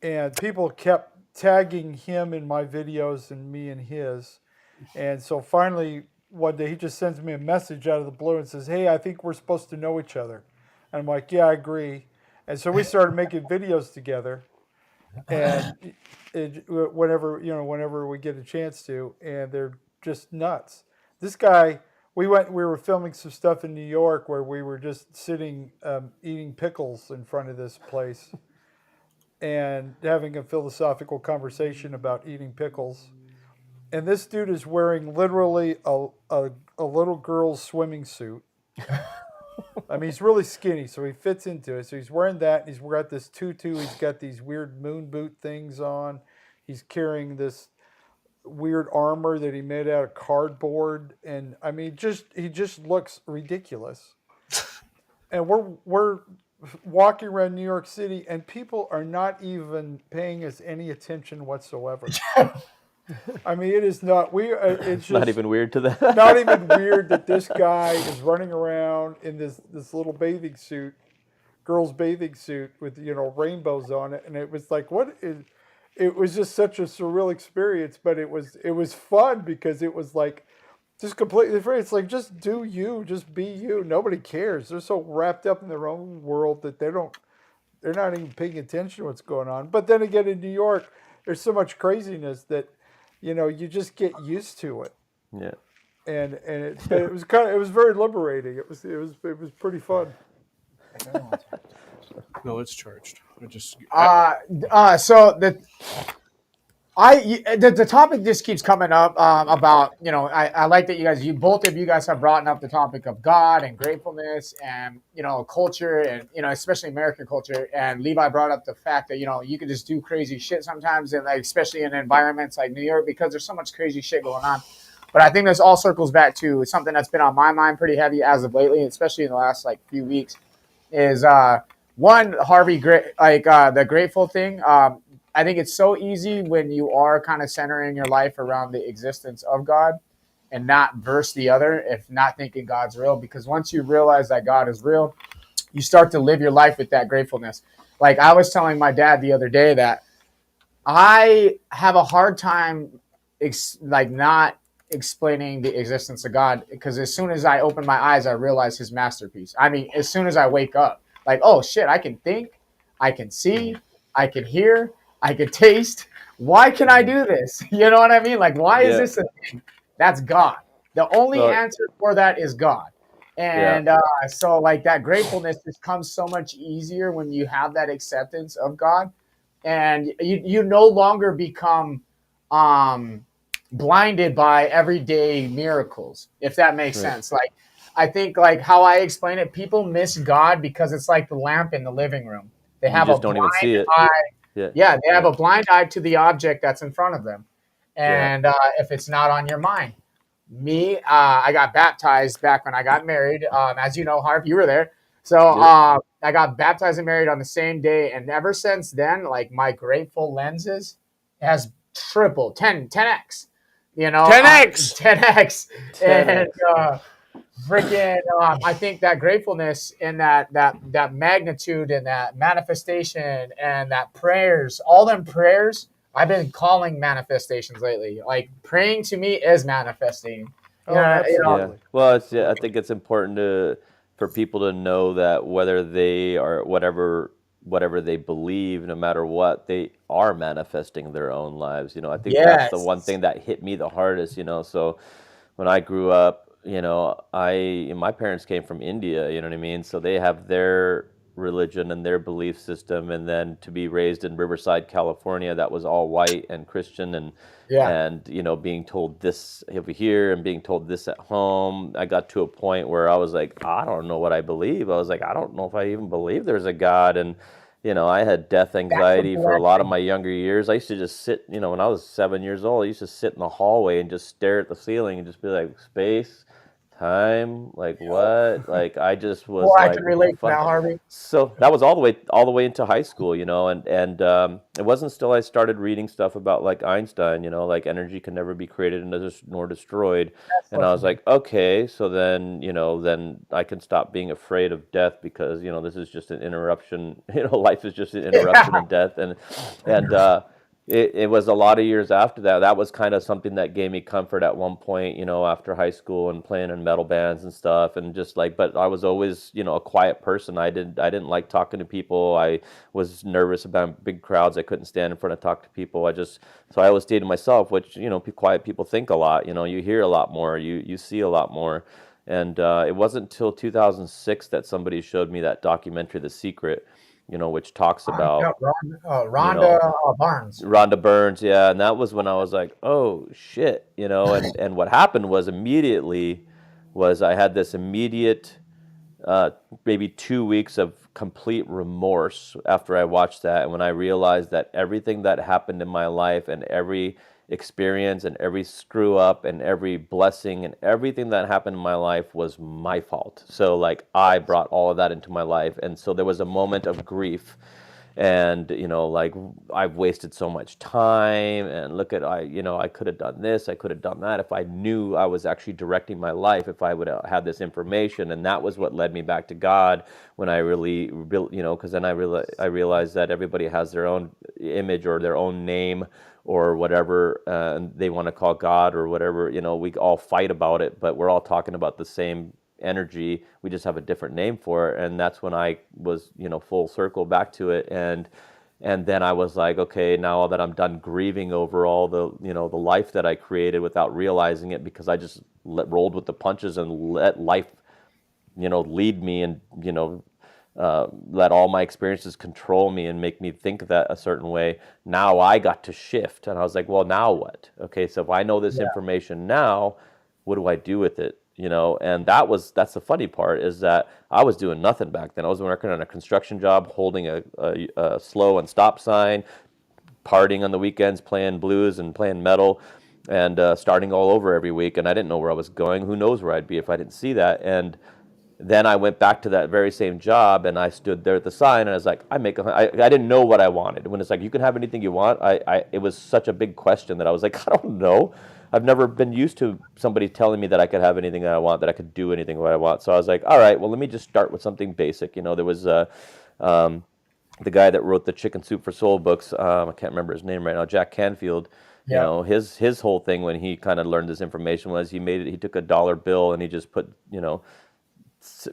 S4: And people kept tagging him in my videos and me in his. And so finally, one day he just sends me a message out of the blue and says, "Hey, I think we're supposed to know each other." And I'm like, "Yeah, I agree." And so we started making videos together, and whenever we get a chance to, and they're just nuts. This guy, we were filming some stuff in New York where we were just sitting eating pickles in front of this place, and having a philosophical conversation about eating pickles. And this dude is wearing literally a little girl's swimming suit. I mean, he's really skinny, so he fits into it. So he's wearing that, and he's got this tutu. He's got these weird moon boot things on. He's carrying this weird armor that he made out of cardboard, and I mean, he just looks ridiculous. And we're walking around New York City, and people are not even paying us any attention whatsoever. I mean, it is not. It's just
S3: not even weird to them.
S4: Not even weird that this guy is running around in this little bathing suit, girl's bathing suit with rainbows on it, and it was like, it was just such a surreal experience. But it was fun because it was like just completely free. It's like, just do you, just be you. Nobody cares. They're so wrapped up in their own world that they're not even paying attention to what's going on. But then again, in New York, there's so much craziness that you just get used to it.
S3: Yeah.
S4: And it was very liberating. It was pretty fun.
S2: No, it's charged.
S5: So the topic just keeps coming up about, I like that both of you guys have brought up the topic of God and gratefulness and, culture and, especially American culture. And Levi brought up the fact that, you can just do crazy shit sometimes, and like, especially in environments like New York, because there's so much crazy shit going on. But I think this all circles back to something that's been on my mind pretty heavy as of lately, especially in the last few weeks, is one, Harvey, the grateful thing. I think it's so easy when you are kind of centering your life around the existence of God and not verse the other, if not thinking God's real. Because once you realize that God is real, you start to live your life with that gratefulness. Like I was telling my dad the other day that I have a hard time not explaining the existence of God, because as soon as I open my eyes, I realize his masterpiece. I mean, as soon as I wake up, like, oh shit, I can think, I can see, I can hear, I could taste. Why can I do this? You know what I mean? Like, why is this a thing? That's God. The only answer for that is God. And so like that gratefulness just comes so much easier when you have that acceptance of God, and you no longer become blinded by everyday miracles, if that makes sense. Like, I think like how I explain it, people miss God because it's like the lamp in the living room. They have a
S3: just don't even
S5: blind
S3: see it.
S5: eye.
S3: Yeah.
S5: Yeah, they have a blind eye to the object that's in front of them.
S3: Yeah.
S5: And if it's not on your mind, I got baptized back when I got married. As you know, Harv, you were there. So
S3: Yep.
S5: I got baptized and married on the same day. And ever since then, like my grateful lenses has tripled, 10x,
S2: 10x.
S5: 10x.
S3: 10x.
S5: And freaking, I think that gratefulness and that magnitude and that manifestation and that prayers, all them prayers, I've been calling manifestations lately. Like praying to me is manifesting.
S4: Oh,
S5: Yeah,
S3: Yeah.
S4: absolutely.
S3: Well, I think it's important for people to know that whether they are whatever they believe, no matter what, they are manifesting their own lives. I think that's the one
S5: yes,
S3: thing that hit me the hardest. So when I grew up, my parents came from India. You know what I mean? So they have their religion and their belief system, and then to be raised in Riverside, California, that was all white and Christian, and
S5: yeah.
S3: and being told this over here and being told this at home. I got to a point where I was like, I don't know what I believe. I was like, I don't know if I even believe there's a God. And I had death
S5: That's the
S3: anxiety for a lot of
S5: blessing.
S3: my younger years. I used to just sit, when I was 7 years old, I used to sit in the hallway and just stare at the ceiling and just be like, space, time, like what? Like I just was
S5: Well, I
S3: like,
S5: can
S3: what the
S5: relate to that,
S3: fuck?
S5: Harvey.
S3: So that was all the way into high school, and it wasn't until I started reading stuff about like Einstein, like energy can never be created nor destroyed,
S5: That's
S3: and I
S5: what's
S3: was like, okay, so then I can stop being afraid of death because this is just an interruption, life is just an interruption
S5: yeah.
S3: in death, and it was a lot of years after that. That was kind of something that gave me comfort at one point, after high school and playing in metal bands and stuff, and just like, but I was always, a quiet person. I didn't like talking to people. I was nervous about big crowds. I couldn't stand in front of talk to people. So I always stayed to myself, which, quiet people think a lot. You hear a lot more. You see a lot more. And it wasn't until 2006 that somebody showed me that documentary, The Secret, which talks
S5: Yeah,
S3: about, you
S5: Rhonda
S3: know,
S5: Barnes.
S3: Rhonda Burns, yeah, and that was when I was like, oh shit, and what happened was immediately was I had this immediate uh, maybe 2 weeks of complete remorse after I watched that. And when I realized that everything that happened in my life and every experience and every screw up and every blessing and everything that happened in my life was my fault. So, like, I brought all of that into my life. And so there was a moment of grief, and like, I've wasted so much time, and look at, I could have done this, I could have done that if I knew I was actually directing my life, if I would have had this information. And that was what led me back to God, when I really because then I realized that everybody has their own image or their own name or whatever they want to call God or whatever. We all fight about it, but we're all talking about the same energy. We just have a different name for it. And that's when I was, full circle back to it. And then I was like, okay, now that I'm done grieving over all the, the life that I created without realizing it, because I just rolled with the punches and let life, lead me, and, let all my experiences control me and make me think that a certain way. Now I got to shift. And I was like, well, now what? Okay, so if I know this information now, what do I do with it? And that's the funny part, is that I was doing nothing back then. I was working on a construction job, holding a slow and stop sign, partying on the weekends, playing blues and playing metal, and starting all over every week. And I didn't know where I was going. Who knows where I'd be if I didn't see that? And then I went back to that very same job, and I stood there at the sign, and I was like, I didn't know what I wanted. When it's like, you can have anything you want, it was such a big question that I was like, I don't know. I've never been used to somebody telling me that I could have anything that I want, that I could do anything what I want. So I was like, all right, well, let me just start with something basic. There was um, the guy that wrote the Chicken Soup for Soul books. I can't remember his name right now, Jack Canfield.
S5: Yeah.
S3: His whole thing when he kind of learned this information was he took a dollar bill and he just put,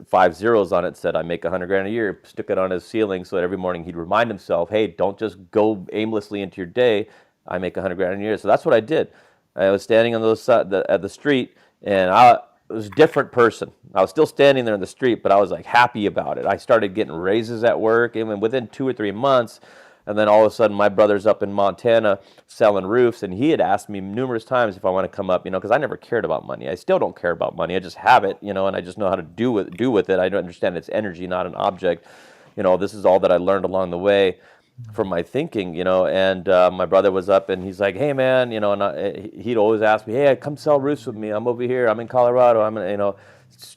S3: 5 zeros on it, said, I make $100,000 a year, stuck it on his ceiling so that every morning he'd remind himself, hey, don't just go aimlessly into your day. I make $100,000 a year. So that's what I did. I was standing on at the street, and I was a different person. I was still standing there in the street, but I was like happy about it. I started getting raises at work, and within 2 or 3 months, and then all of a sudden, my brother's up in Montana selling roofs, and he had asked me numerous times if I want to come up, because I never cared about money. I still don't care about money. I just have it, and I just know how to do with it. I don't understand its energy, not an object. this is all that I learned along the way from my thinking, and my brother was up and he's like, hey man, and he'd always ask me, hey, come sell roofs with me. I'm over here. I'm in Colorado. I'm,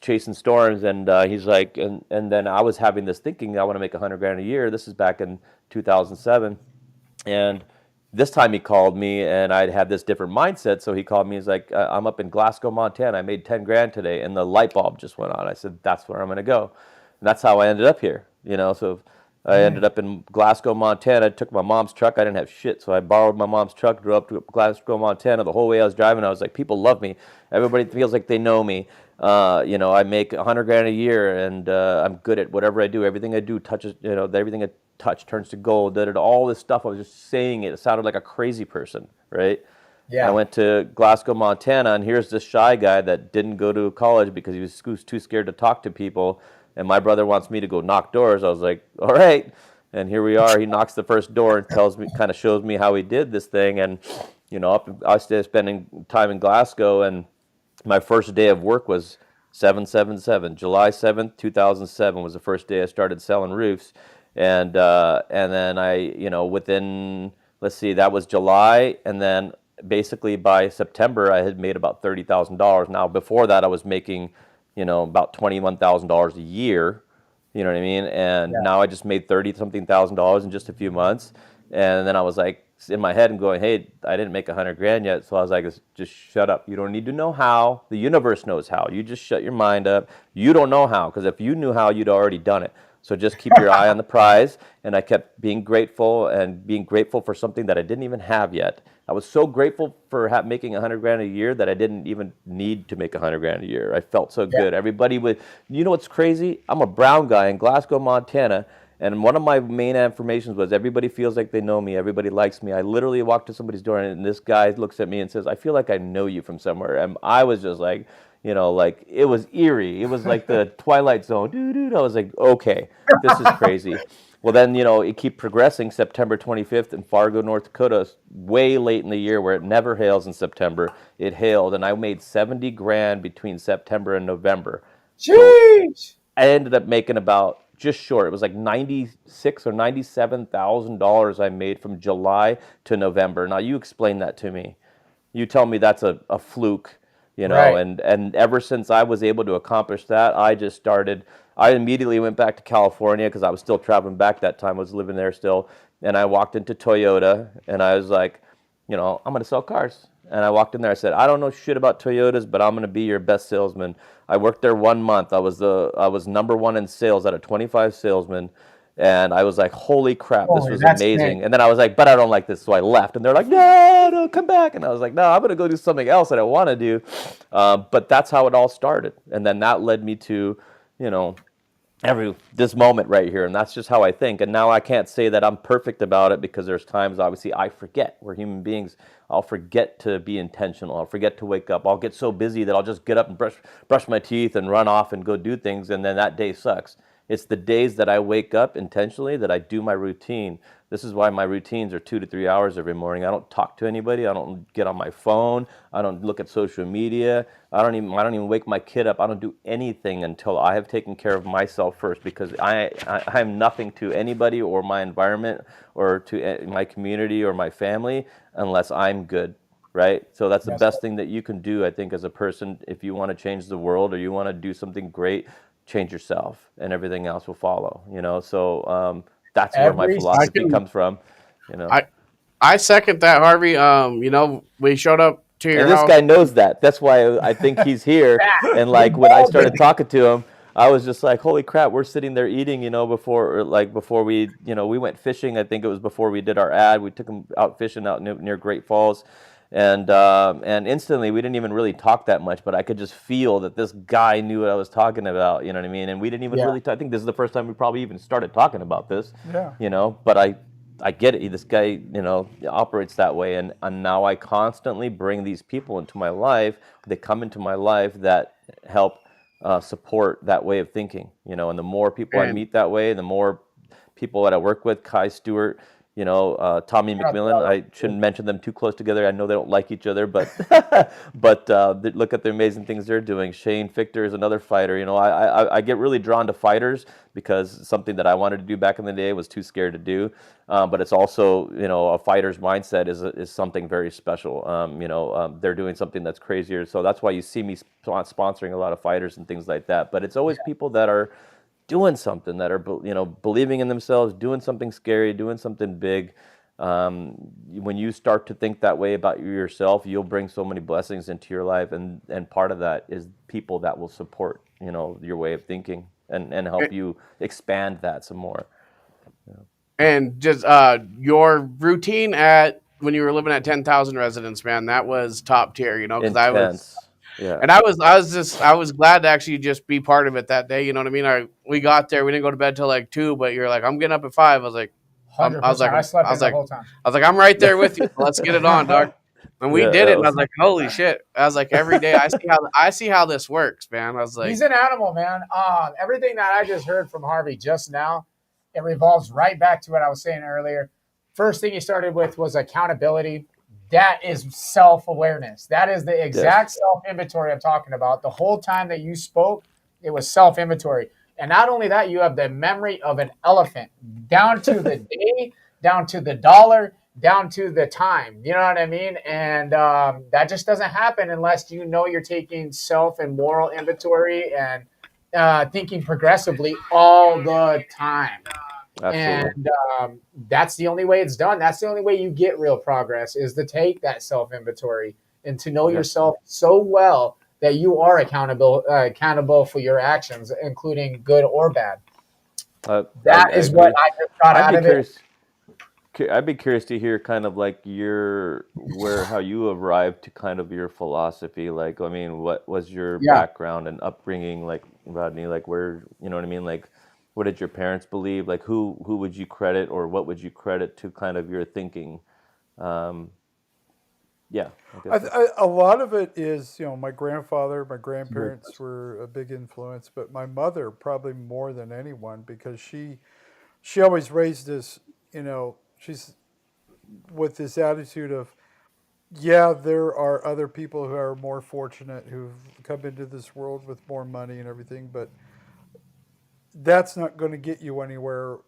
S3: chasing storms. And he's like, and then I was having this thinking, I want to make $100,000 a year. This is back in 2007. And this time he called me and I'd had this different mindset. So he called me, he's like, I'm up in Glasgow, Montana. I made 10 grand today. And the light bulb just went on. I said, that's where I'm going to go. And that's how I ended up here, so I ended up in Glasgow, Montana. I took my mom's truck. I didn't have shit, so I borrowed my mom's truck, drove up to Glasgow, Montana. The whole way I was driving, I was like, people love me. Everybody feels like they know me. I make $100,000 a year, and I'm good at whatever I do. Everything I do touches, everything I touch turns to gold. All this stuff. I was just saying it. It sounded like a crazy person, right?
S5: Yeah.
S3: I went to Glasgow, Montana, and here's this shy guy that didn't go to college because he was too scared to talk to people. And my brother wants me to go knock doors. I was like, all right. And here we are. He knocks the first door and kind of shows me how he did this thing. And, I started spending time in Glasgow. And my first day of work was 7/7/7. July 7th, 2007 was the first day I started selling roofs. And then within, let's see, that was July. And then basically by September, I had made about $30,000. Now, before that, I was making about $21,000 a year, you know what I mean? And now I just made 30-something thousand dollars in just a few months. And then I was like in my head and going, hey, I didn't make $100,000 yet. So I was like, just shut up. You don't need to know how. The universe knows how. You just shut your mind up. You don't know how, because if you knew how, you'd already done it. So just keep your eye on the prize. And I kept being grateful for something that I didn't even have yet. I was so grateful for making $100,000 a year that I didn't even need to make $100,000 a year. I felt so good. Everybody would, what's crazy? I'm a brown guy in Glasgow, Montana. And one of my main affirmations was, everybody feels like they know me. Everybody likes me. I literally walked to somebody's door and this guy looks at me and says, I feel like I know you from somewhere. And I was just like, like it was eerie. It was like the Twilight Zone. Dude, I was like, okay, this is crazy. Well, then, it keep progressing. September 25th in Fargo, North Dakota, way late in the year where it never hails in September. It hailed, and I made $70,000 between September and November.
S5: Jeez!
S3: So I ended up making about just short. It was like $96,000 or $97,000 I made from July to November. Now, you explain that to me. You tell me that's a fluke,
S5: Right.
S3: and ever since I was able to accomplish that, I immediately went back to California because I was still traveling back that time. I was living there still. And I walked into Toyota and I was like, I'm going to sell cars. And I walked in there. I said, I don't know shit about Toyotas, but I'm going to be your best salesman. I worked there 1 month. I was number one in sales out of 25 salesmen. And I was like, holy crap, this was amazing.
S5: Big.
S3: And then I was like, but I don't like this. So I left. And they're like, no, come back. And I was like, no, I'm going to go do something else that I want to do. But that's how it all started. And then that led me to, this moment right here. And that's just how I think. And now I can't say that I'm perfect about it because there's times, obviously, I forget. We're human beings. I'll forget to be intentional. I'll forget to wake up. I'll get so busy that I'll just get up and brush my teeth and run off and go do things. And then that day sucks. It's the days that I wake up intentionally that I do my routine. This is why my routines are 2 to 3 hours every morning. I don't talk to anybody. I don't get on my phone. I don't look at social media. I don't even wake my kid up. I don't do anything until I have taken care of myself first, because I'm nothing to anybody or my environment or to my community or my family unless I'm good. Right? So that's the best thing that you can do, I think, as a person. If you want to change the world or you want to do something great, change yourself and everything else will follow, so that's where my philosophy comes from.
S2: I second that, Harvey. We showed up to your
S3: and this
S2: house.
S3: guy knows that. That's why I think he's here. And like when I started talking to him, I was just like, holy crap, we're sitting there eating, before we, we went fishing. I think it was before we did our ad. We took him out fishing out near Great Falls. And instantly, we didn't even really talk that much, but I could just feel that this guy knew what I was talking about, you know what I mean? And we didn't even really I think this is the first time we probably even started talking about this, but I get it. This guy, operates that way. And now I constantly bring these people into my life. They come into my life that help support that way of thinking, and the more people I meet that way, the more people that I work with, Kai Stewart, Tommy McMillan. I shouldn't mention them too close together. I know they don't like each other, but look at the amazing things they're doing. Shane Fichter is another fighter. I get really drawn to fighters because something that I wanted to do back in the day was too scared to do. But it's also, a fighter's mindset is something very special. They're doing something that's crazier. So that's why you see me sponsoring a lot of fighters and things like that. But it's always people that are doing something, that are believing in themselves, doing something scary, doing something big. When you start to think that way about yourself, you'll bring so many blessings into your life, and part of that is people that will support your way of thinking and help you expand that some more.
S2: And just your routine when you were living at 10,000 residents, man, that was top tier, because
S3: Intense. Yeah.
S2: And I was glad to actually just be part of it that day. You know what I mean? We got there. We didn't go to bed till like 2, but you're like, I'm getting up at 5. I was like,
S5: 100%. I slept in the whole time.
S2: I was like, I'm right there with you. Let's get it on, dog. And we did it. And I was like, holy shit. I was like, every day I see how this works, man. I was like,
S5: he's an animal, man. Everything that I just heard from Harvey just now, it revolves right back to what I was saying earlier. First thing he started with was accountability. That is self-awareness. That is the exact self-inventory I'm talking about. The whole time that you spoke, it was self-inventory. And not only that, you have the memory of an elephant, down to the day, down to the dollar, down to the time. You know what I mean? And that just doesn't happen unless you're taking self and moral inventory and thinking progressively all the time. Absolutely. And that's the only way it's done. That's the only way you get real progress, is to take that self-inventory and to know yourself so well that you are accountable for your actions, including good or bad. That is what I just got out of it.
S3: I'd be curious to hear kind of like how you arrived to kind of your philosophy. Like, I mean, what was your background and upbringing, like, Rodney? Like, where, you know what I mean? Like, what did your parents believe? Like, who would you credit, or what would you credit to kind of your thinking? A
S4: lot of it is, my grandfather, my grandparents were a big influence, but my mother probably more than anyone, because she always raised us, she's with this attitude of, there are other people who are more fortunate, who've come into this world with more money and everything, but that's not going to get you anywhere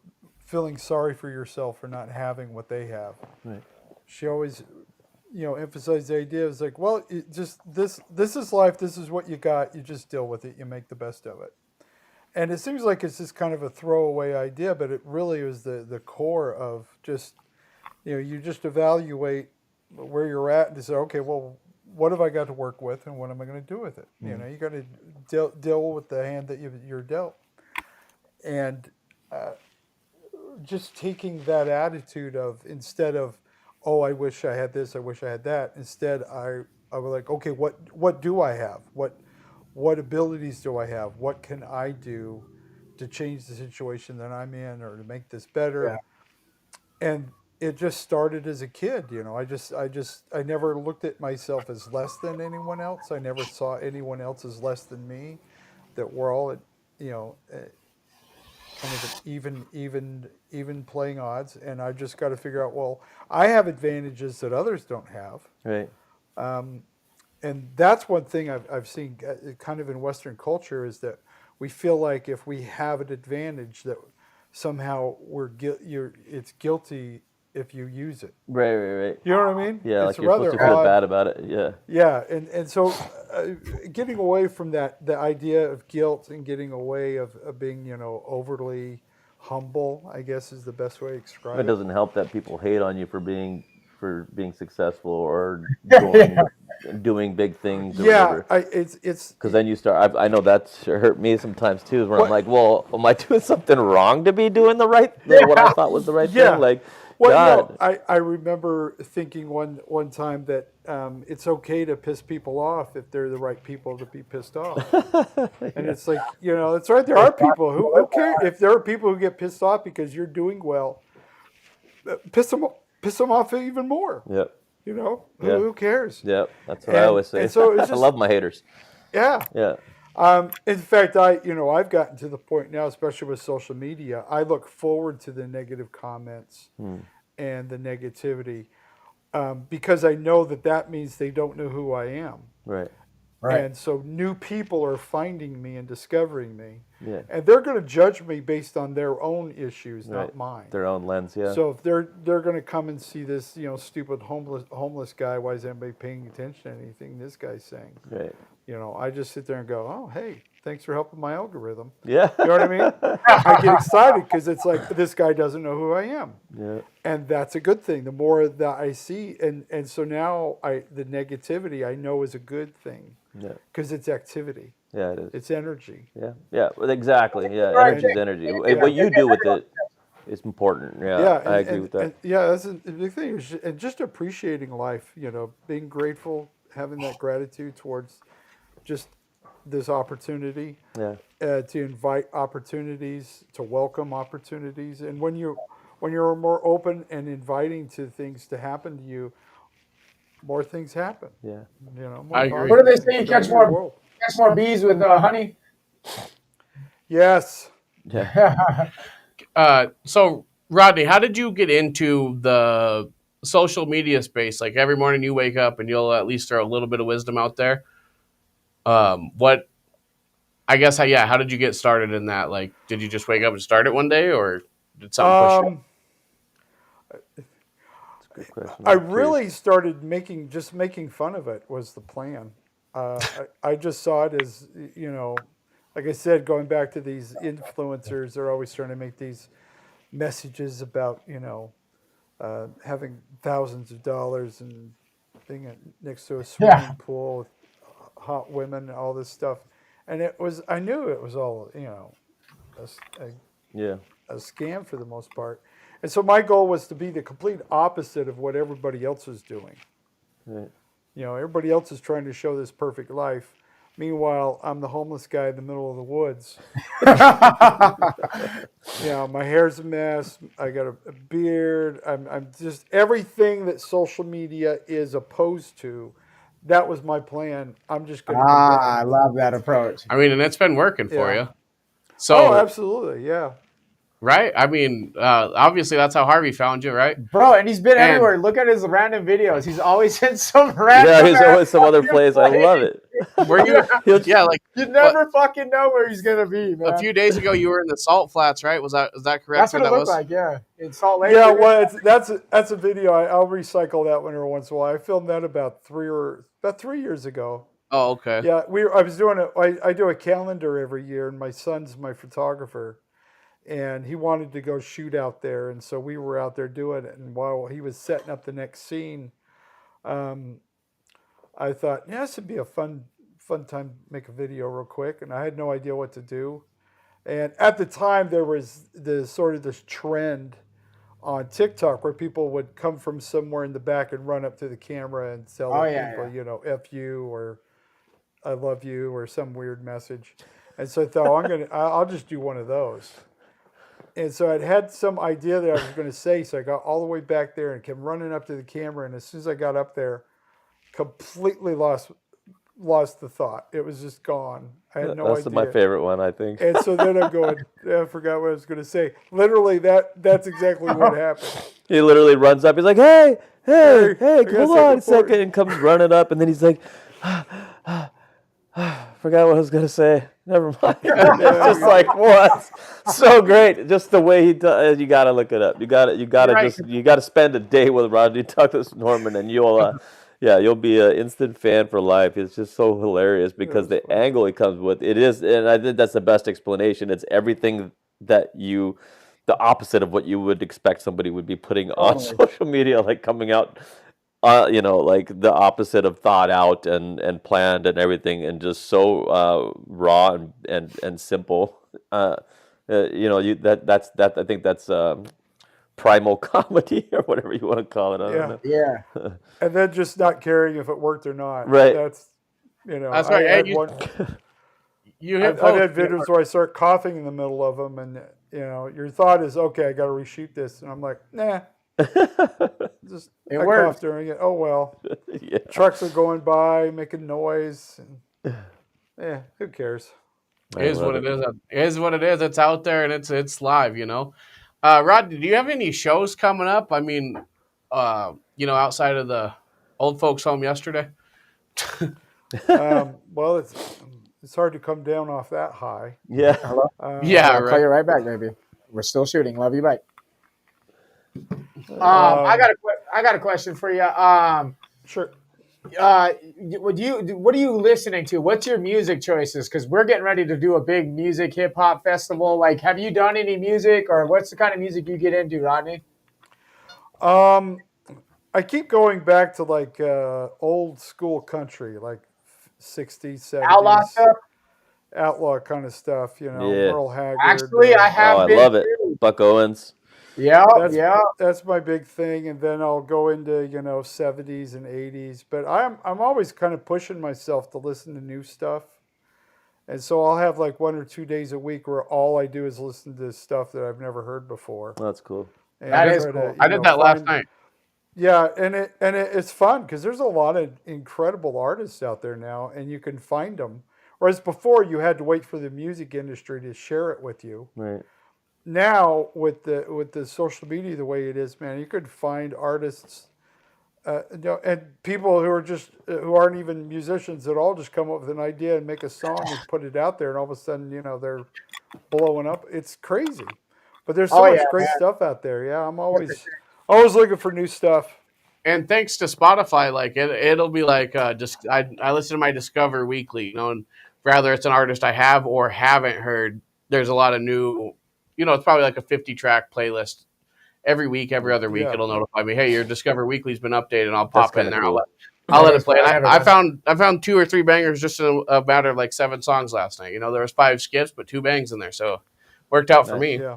S4: feeling sorry for yourself for not having what they have. Right. She always, emphasized the idea. It's like, well, this is life. This is what you got. You just deal with it. You make the best of it. And it seems like it's just kind of a throwaway idea, but it really is the core of just, you just evaluate where you're at and say, okay, well, what have I got to work with, and what am I going to do with it? You got to deal with the hand that you're dealt. And just taking that attitude of, instead of, oh, I wish I had this, I wish I had that, instead I was like, okay, what do I have? What abilities do I have? What can I do to change the situation that I'm in, or to make this better? Yeah. And it just started as a kid, I never looked at myself as less than anyone else. I never saw anyone else as less than me, that we're all at, kind of even playing odds, and I just got to figure out, well, I have advantages that others don't have. Right. And that's one thing I've seen kind of in Western culture, is that we feel like if we have an advantage, that somehow it's guilty if you use it.
S3: Right.
S4: You know what I mean?
S3: Yeah, it's like you're supposed to feel bad about it. Yeah.
S4: Yeah, and so getting away from the idea of guilt, and getting away of being, overly humble, I guess, is the best way to describe it.
S3: It doesn't help that people hate on you for being successful, or doing big things. Or whatever.
S4: It's
S3: because then you start. I know that's hurt me sometimes too. Where I'm like, well, am I doing something wrong to be doing what I thought was the right thing? Like.
S4: Well, I remember thinking one time that it's okay to piss people off if they're the right people to be pissed off. And it's like, it's right. There are people who care. If there are people who get pissed off because you're doing well, piss them off even more.
S3: Yep.
S4: Who cares?
S3: Yep. That's what I always say.
S4: And so it's just,
S3: I love my haters.
S4: Yeah.
S3: Yeah.
S4: In fact, I've gotten to the point now, especially with social media, I look forward to the negative comments and the negativity, because I know that means they don't know who I am.
S3: Right.
S5: Right.
S4: And so new people are finding me and discovering me.
S3: Yeah.
S4: And they're going to judge me based on their own issues,
S3: Right.
S4: not mine.
S3: Their own lens, yeah.
S4: So if they're going to come and see this, stupid homeless guy, why is anybody paying attention to anything this guy's saying?
S3: Right.
S4: I just sit there and go, oh, hey, thanks for helping my algorithm.
S3: Yeah.
S4: You know what I mean? I get excited because it's like, this guy doesn't know who I am.
S3: Yeah.
S4: And that's a good thing. The more that I see, and so now the negativity I know is a good thing.
S3: Yeah.
S4: Because it's activity.
S3: Yeah, it is.
S4: It's energy.
S3: Yeah. Yeah. Well, exactly. Yeah.
S5: Right.
S3: Energy is energy. What you do with it is important. Yeah.
S4: Yeah,
S3: I agree with that.
S4: And that's the big thing. And just appreciating life, being grateful, having that gratitude towards just this opportunity.
S3: Yeah.
S4: To invite opportunities, to welcome opportunities. And when you're more open and inviting to things to happen to you, more things happen.
S3: Yeah.
S4: More
S2: I agree.
S5: What do they say? You
S4: positive
S5: catch more
S4: world.
S5: bees with honey.
S4: Yes.
S3: Yeah.
S2: So Rodney, how did you get into the social media space? Like every morning you wake up and you'll at least throw a little bit of wisdom out there. How did you get started in that? Like, did you just wake up and start it one day, or did something push you?
S3: Good question.
S4: I really started making fun of it was the plan. I just saw it as, like I said, going back to these influencers, they're always trying to make these messages about, having thousands of dollars and being next to a swimming pool with hot women and all this stuff. And I knew it was all, a scam for the most part. And so my goal was to be the complete opposite of what everybody else is doing.
S3: Right.
S4: Everybody else is trying to show this perfect life. Meanwhile, I'm the homeless guy in the middle of the woods. My hair's a mess. I got a beard. I'm just everything that social media is opposed to. That was my plan. I'm just going to.
S5: I love that approach.
S2: I mean, and it's been working for
S4: Yeah.
S2: you. So,
S4: Absolutely, yeah.
S2: right? I mean, obviously that's how Harvey found you, right?
S5: Bro, and he's been everywhere. Look at his random videos. He's always in some random.
S3: Yeah, he's always some other place. I love it.
S2: Were you?
S5: You never fucking know where he's gonna be, man.
S2: A few days ago, you were in the Salt Flats, right? Is that correct?
S5: That's what it looked like, yeah. In Salt Lake.
S4: Yeah, well, that's a video. I'll recycle that one every once in a while. I filmed that about 3 years ago.
S2: Oh, okay.
S4: Yeah, I was doing I do a calendar every year, and my son's my photographer, and he wanted to go shoot out there, and so we were out there doing it. And while he was setting up the next scene, I thought, this would be a fun time to make a video real quick, and I had no idea what to do. And at the time, there was this trend on TikTok where people would come from somewhere in the back and run up to the camera and tell people, F you or I love you or some weird message. And so I thought, I'll just do one of those. And so I'd had some idea that I was going to say, so I got all the way back there and came running up to the camera. And as soon as I got up there, completely lost the thought. It was just gone. I had no idea.
S3: That's my favorite one, I think.
S4: And so then I'm going, I forgot what I was going to say. Literally, that's exactly what happened.
S3: He literally runs up. He's like, hey, hold on a second, and comes running up. And then he's like, forgot what I was going to say. Never mind. It's just like, what? So great. Just the way he does. You got to look it up. You got to spend a day with Rodney Douglas Norman, and you'll be an instant fan for life. It's just so hilarious because the angle he comes with, it is, and I think that's the best explanation. It's everything that the opposite of what you would expect somebody would be putting on social media, like coming out, like the opposite of thought out and planned and everything, and just so raw and simple. I think that's primal comedy or whatever you want to call it. I don't know.
S5: Yeah.
S4: And then just not caring if it worked or not.
S3: Right.
S4: That's
S2: right.
S4: I've had videos where I start coughing in the middle of them, and your thought is, okay, I got to reshoot this, and I'm like, nah. Just I coughed during it. Oh well.
S3: Yeah.
S4: Trucks are going by, making noise. And, who cares?
S2: It is what it is. It is what it is. It's out there and it's live, Rodney, do you have any shows coming up? I mean, outside of the old folks home yesterday.
S4: Well, it's hard to come down off that high.
S3: Yeah.
S5: Hello?
S2: Yeah,
S5: I'll call
S2: right.
S5: you right back, baby. We're still shooting. Love you, bye.
S4: Um,
S5: I got a question for you.
S4: Sure.
S5: What are you listening to? What's your music choices? Because we're getting ready to do a big music hip hop festival. Like, have you done any music, or what's the kind of music you get into, Rodney?
S4: I keep going back to like old school country, like 60s,
S5: Outlaw
S4: 70s,
S5: stuff.
S4: outlaw kind of stuff. You know,
S3: Yeah.
S4: Merle Haggard.
S5: Actually, I
S3: Oh,
S5: have
S3: I
S5: been
S3: love it.
S5: too.
S3: Buck Owens.
S5: Yeah,
S4: That's
S5: yeah.
S4: that's my big thing, and then I'll go into 70s and 80s. But I'm always kind of pushing myself to listen to new stuff, and so I'll have like 1 or 2 days a week where all I do is listen to stuff that I've never heard before.
S3: That's cool.
S4: And
S5: That is
S4: try
S5: cool.
S2: I did that last night.
S4: Yeah, and it's fun because there's a lot of incredible artists out there now, and you can find them. Whereas before, you had to wait for the music industry to share it with you.
S3: Right.
S4: Now, with the social media the way it is, man, you could find artists, and people who aren't even musicians at all, just come up with an idea and make a song and put it out there, and all of a sudden, they're blowing up. It's crazy, but there's so much great stuff out there. Yeah, I'm always looking for new stuff.
S2: And thanks to Spotify, like it'll be like just I listen to my Discover Weekly, and whether it's an artist I have or haven't heard, there's a lot of new. It's probably like a 50-track playlist every week, every other week.
S4: Yeah.
S2: It'll notify me, hey, your Discover Weekly's been updated, and I'll pop
S3: That's
S2: in
S3: kinda
S2: there.
S3: cool.
S2: I'll let it play. And I found 2 or 3 bangers just in a matter of like 7 songs last night. There was 5 skips, but 2 bangs in there, so worked out for me.
S4: Yeah.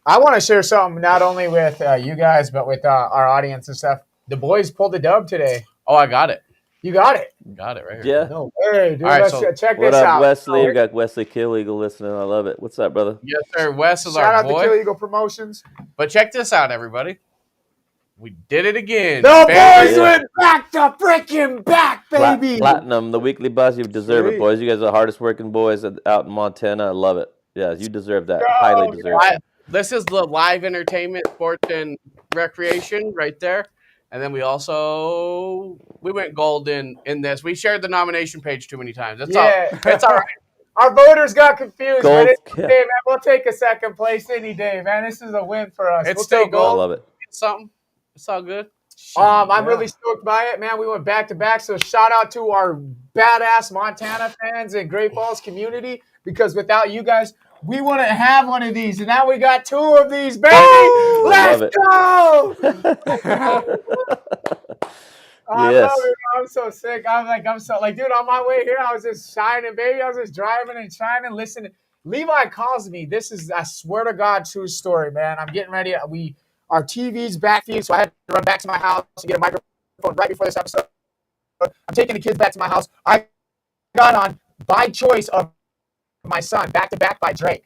S5: I want to share something not only with you guys, but with our audience and stuff. The boys pulled the dub today.
S2: Oh, I got it.
S5: You got it.
S2: Got it right here.
S3: Yeah.
S5: No way, dude.
S2: All right,
S5: Let's
S2: so
S5: check
S3: What
S5: this
S3: up,
S5: out.
S3: Wesley? We got Wesley Kill Eagle listening. I love it. What's up, brother?
S2: Yes, sir. Wes is
S5: Shout
S2: our
S5: out to Kill
S2: boy.
S5: Eagle Promotions.
S2: But check this out, everybody. We did it again.
S5: The
S2: Family.
S5: boys went back to freaking back, baby.
S3: Platinum, the weekly buzz. You deserve
S4: Sweet.
S3: it, boys. You guys are the hardest working boys out in Montana. I love it. Yeah, you deserve that. Highly deserve it.
S2: This is the live entertainment, sports, and recreation right there. And then we went gold in this. We shared the nomination page too many times. It's all right.
S5: Our voters got confused.
S3: Gold.
S5: But it's okay, man. We'll take a second place any day, man. This is a win for us.
S2: It's
S5: we'll
S2: still
S5: take
S3: I
S2: gold.
S3: love it.
S2: It's something. It's all good.
S5: I'm really stoked by it, man. We went back to back. So shout out to our badass Montana fans and Great Falls community, because without you guys, we wouldn't have one of these. And now we got 2 of these, baby. Let's go. I
S3: Yes.
S5: love it. I'm so sick. Dude, on my way here, I was just shining, baby. I was just driving and trying to listen. Levi calls me. This is, I swear to God, true story, man. I'm getting ready. Our TV's back feed, so I had to run back to my house to get a microphone right before this episode. I'm taking the kids back to my house. I got on By Choice of my son, Back to Back by Drake.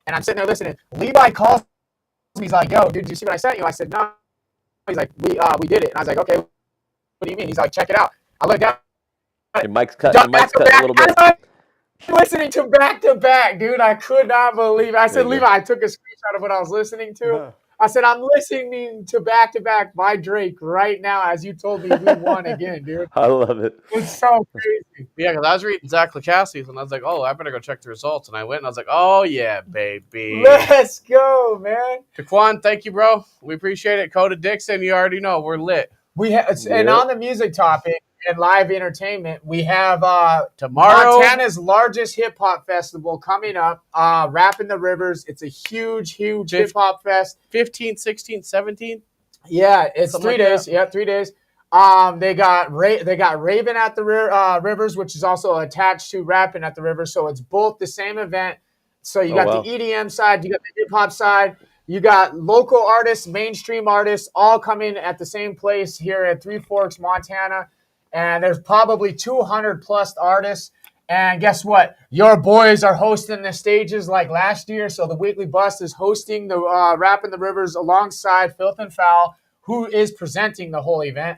S5: And I'm sitting there listening. Levi calls me. He's like, yo, dude, did you see what I sent you? I said, no. He's like, we did it. And I was like, okay, what do you mean? He's like, check it out. I looked down.
S3: Your mic's cut a little bit.
S5: Listening to back, dude. I could not believe it. I said, Levi, I took a screenshot of what I was listening to. I said, I'm listening to Back by Drake right now as you told me we won again, dude.
S3: I love it.
S5: It's so crazy.
S2: Yeah, because I was reading Zach Lacassi's, and I was like, oh, I better go check the results. And I went, and I was like, oh, yeah, baby.
S5: Let's go, man.
S2: Jaquan, thank you, bro. We appreciate it. Coda Dixon, you already know. We're lit.
S5: And on the music topic and live entertainment, we have
S2: tomorrow
S5: Montana's largest hip hop festival coming up, Rapping the Rivers. It's a huge hip hop fest.
S2: 15th, 16th, 17th?
S5: Yeah, it's
S2: Something
S5: 3
S2: like
S5: days.
S2: that.
S5: Yeah, 3 days. They got Raven at the Rivers, which is also attached to Rapping at the Rivers. So it's both the same event. So you got the EDM side, you got the hip hop side. You got local artists, mainstream artists, all coming at the same place here at Three Forks, Montana. And there's probably 200 plus artists. And guess what? Your boys are hosting the stages like last year. So the Weekly Bust is hosting the Rapping the Rivers alongside Filth and Foul, who is presenting the whole event.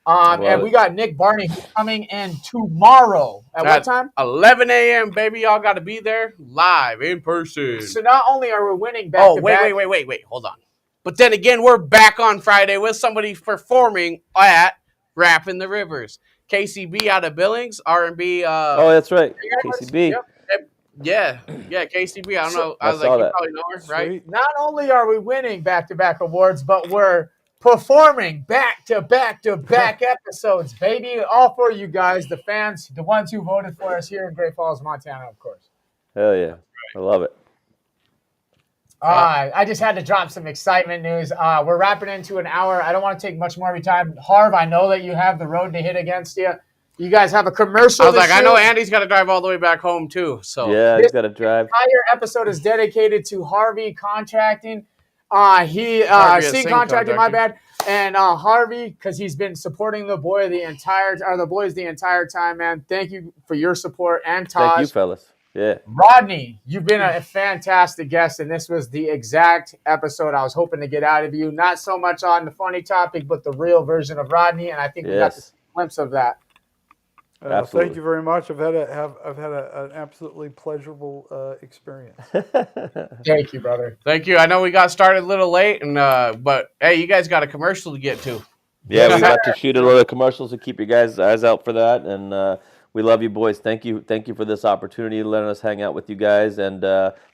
S5: And we got Nick Barney who's coming in tomorrow. At what time?
S2: 11 a.m., baby. Y'all got to be there live in person.
S5: So not only are we winning back to back.
S2: Wait. Hold on. But then again, we're back on Friday with somebody performing at Rapping the Rivers. KCB out of Billings, R&B.
S3: Oh, that's right. KCB.
S2: Yep. Yeah, KCB. I don't know. I was like, you probably know her, right?
S5: Not only are we winning back-to-back awards, but we're performing back-to-back episodes, baby. All for you guys, the fans, the ones who voted for us here in Great Falls, Montana, of course.
S3: Hell yeah. I love it.
S5: I just had to drop some excitement news. We're wrapping into an hour. I don't want to take much more of your time. Harv, I know that you have the road to hit against you. You guys have a commercial.
S2: I was like, I know Andy's got to drive all the way back home too. So
S3: yeah, he's got to drive.
S5: The entire episode is dedicated to Harvey contracting. Sing contracting. My bad. And Harvey, because he's been supporting the boys the entire time, man. Thank you for your support, and Taj.
S3: Thank you, fellas. Yeah.
S5: Rodney, you've been a fantastic guest, and this was the exact episode I was hoping to get out of you. Not so much on the funny topic, but the real version of Rodney, and I think we got a glimpse of that.
S4: Thank you very much. I've had an absolutely pleasurable experience.
S5: Thank you, brother.
S2: Thank you. I know we got started a little late, and but hey, you guys got a commercial to get to.
S3: Yeah, we got to shoot a little commercials, so keep your guys' eyes out for that. And we love you, boys. Thank you for this opportunity, letting us hang out with you guys, and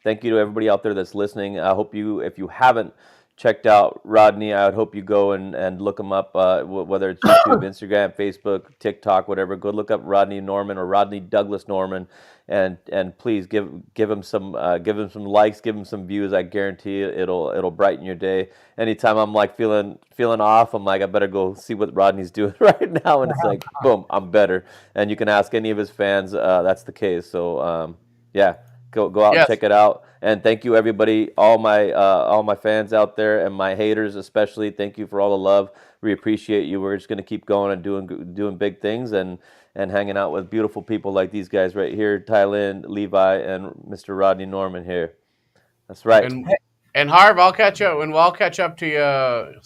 S3: thank you to everybody out there that's listening. I hope if you haven't checked out Rodney, I would hope you go and look him up, whether it's YouTube, Instagram, Facebook, TikTok, whatever. Go look up Rodney Norman or Rodney Douglas Norman, and please give him some likes, give him some views. I guarantee you it'll brighten your day. Anytime I'm like feeling off, I'm like, I better go see what Rodney's doing right now, and it's like, boom, I'm better. And you can ask any of his fans, that's the case. So yeah. Go out and check it out. And thank you, everybody, all my fans out there and my haters especially. Thank you for all the love. We appreciate you. We're just going to keep going and doing big things and hanging out with beautiful people like these guys right here, Tylen, Levi, and Mr. Rodney Norman here. That's right.
S2: And Harv, I'll catch up, and we'll catch up to you.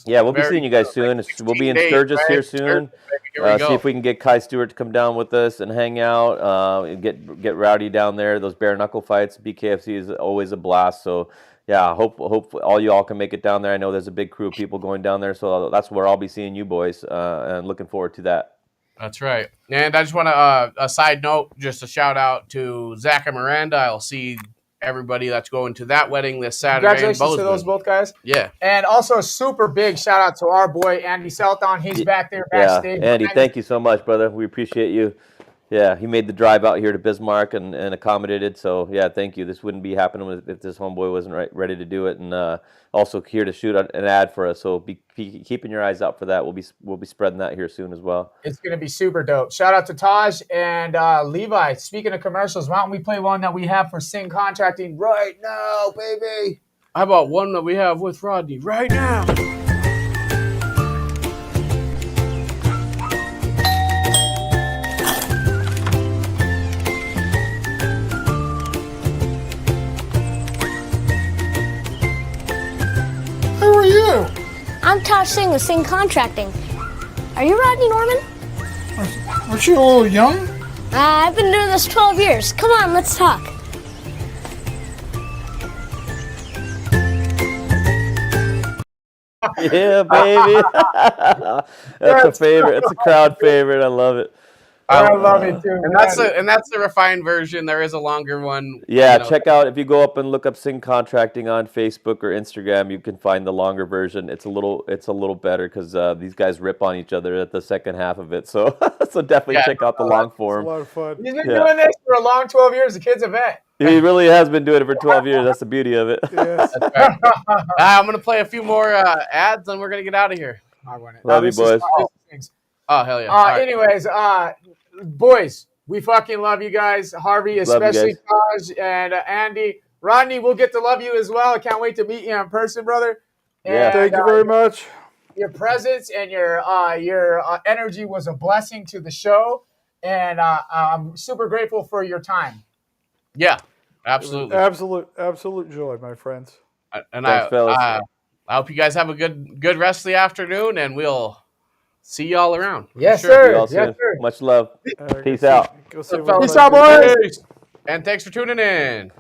S3: Yeah, we'll be seeing you guys soon. We'll be in Sturgis here soon. See if we can get Kai Stewart to come down with us and hang out. Get rowdy down there. Those bare knuckle fights, BKFC is always a blast. So yeah, hope all you all can make it down there. I know there's a big crew of people going down there, so that's where I'll be seeing you boys, and looking forward to that.
S2: That's right. And I just want to a side note, just a shout out to Zach and Miranda. I'll see everybody that's going to that wedding this Saturday.
S5: Congratulations to those both guys.
S2: Yeah.
S5: And also a super big shout out to our boy Andy Selton. He's back there backstage.
S3: Yeah, Andy, thank you so much, brother. We appreciate you. Yeah, he made the drive out here to Bismarck and accommodated. So yeah, thank you. This wouldn't be happening if this homeboy wasn't ready to do it, and also here to shoot an ad for us. So be keeping your eyes out for that. We'll be spreading that here soon as well.
S5: It's gonna be super dope. Shout out to Taj and Levi. Speaking of commercials, why don't we play one that we have for Sing Contracting right now, baby?
S2: How about one that we have with Rodney right now?
S6: Who are you? I'm Taj Singh with Sing Contracting. Are you Rodney Norman?
S7: Aren't you a little young?
S6: I've been doing this 12 years. Come on, let's talk.
S3: Yeah, baby. That's a favorite. It's a crowd favorite. I love it.
S5: I love it too.
S2: And that's the refined version. There is a longer one.
S3: Yeah, check out, if you go up and look up Sing Contracting on Facebook or Instagram, you can find the longer version. It's a little better because these guys rip on each other at the second half of it. So so definitely check out the long form.
S4: It's a lot of fun.
S5: He's been doing this for a long 12 years. The kid's a vet.
S3: He really has been doing it for 12 years. That's the beauty of it.
S4: Yes.
S2: Right. I'm going to play a few more ads, and we're going to get out of here.
S5: I want it.
S3: Love you, boys.
S2: Oh, hell yeah.
S5: Anyways, boys, we fucking love you guys. Harvey, especially Taj and Andy. Rodney, we'll get to love you as well. I can't wait to meet you in person, brother.
S3: Yeah.
S4: Thank you very much.
S5: Your presence and your energy was a blessing to the show, and I'm super grateful for your time.
S2: Yeah, absolutely.
S4: Absolute joy, my friends.
S2: And
S3: Thanks, fellas.
S2: I hope you guys have a good rest of the afternoon, and we'll see y'all around. for
S5: Yes,
S2: sure.
S3: See
S5: sir.
S3: y'all
S5: Yes,
S3: soon.
S5: sir.
S3: Much love.
S4: Go
S3: Peace
S4: see-
S3: out.
S4: Go see
S2: What's
S4: what
S2: up,
S5: Peace
S4: I
S5: out,
S4: do.
S5: boys.
S2: Peace. And thanks for tuning in.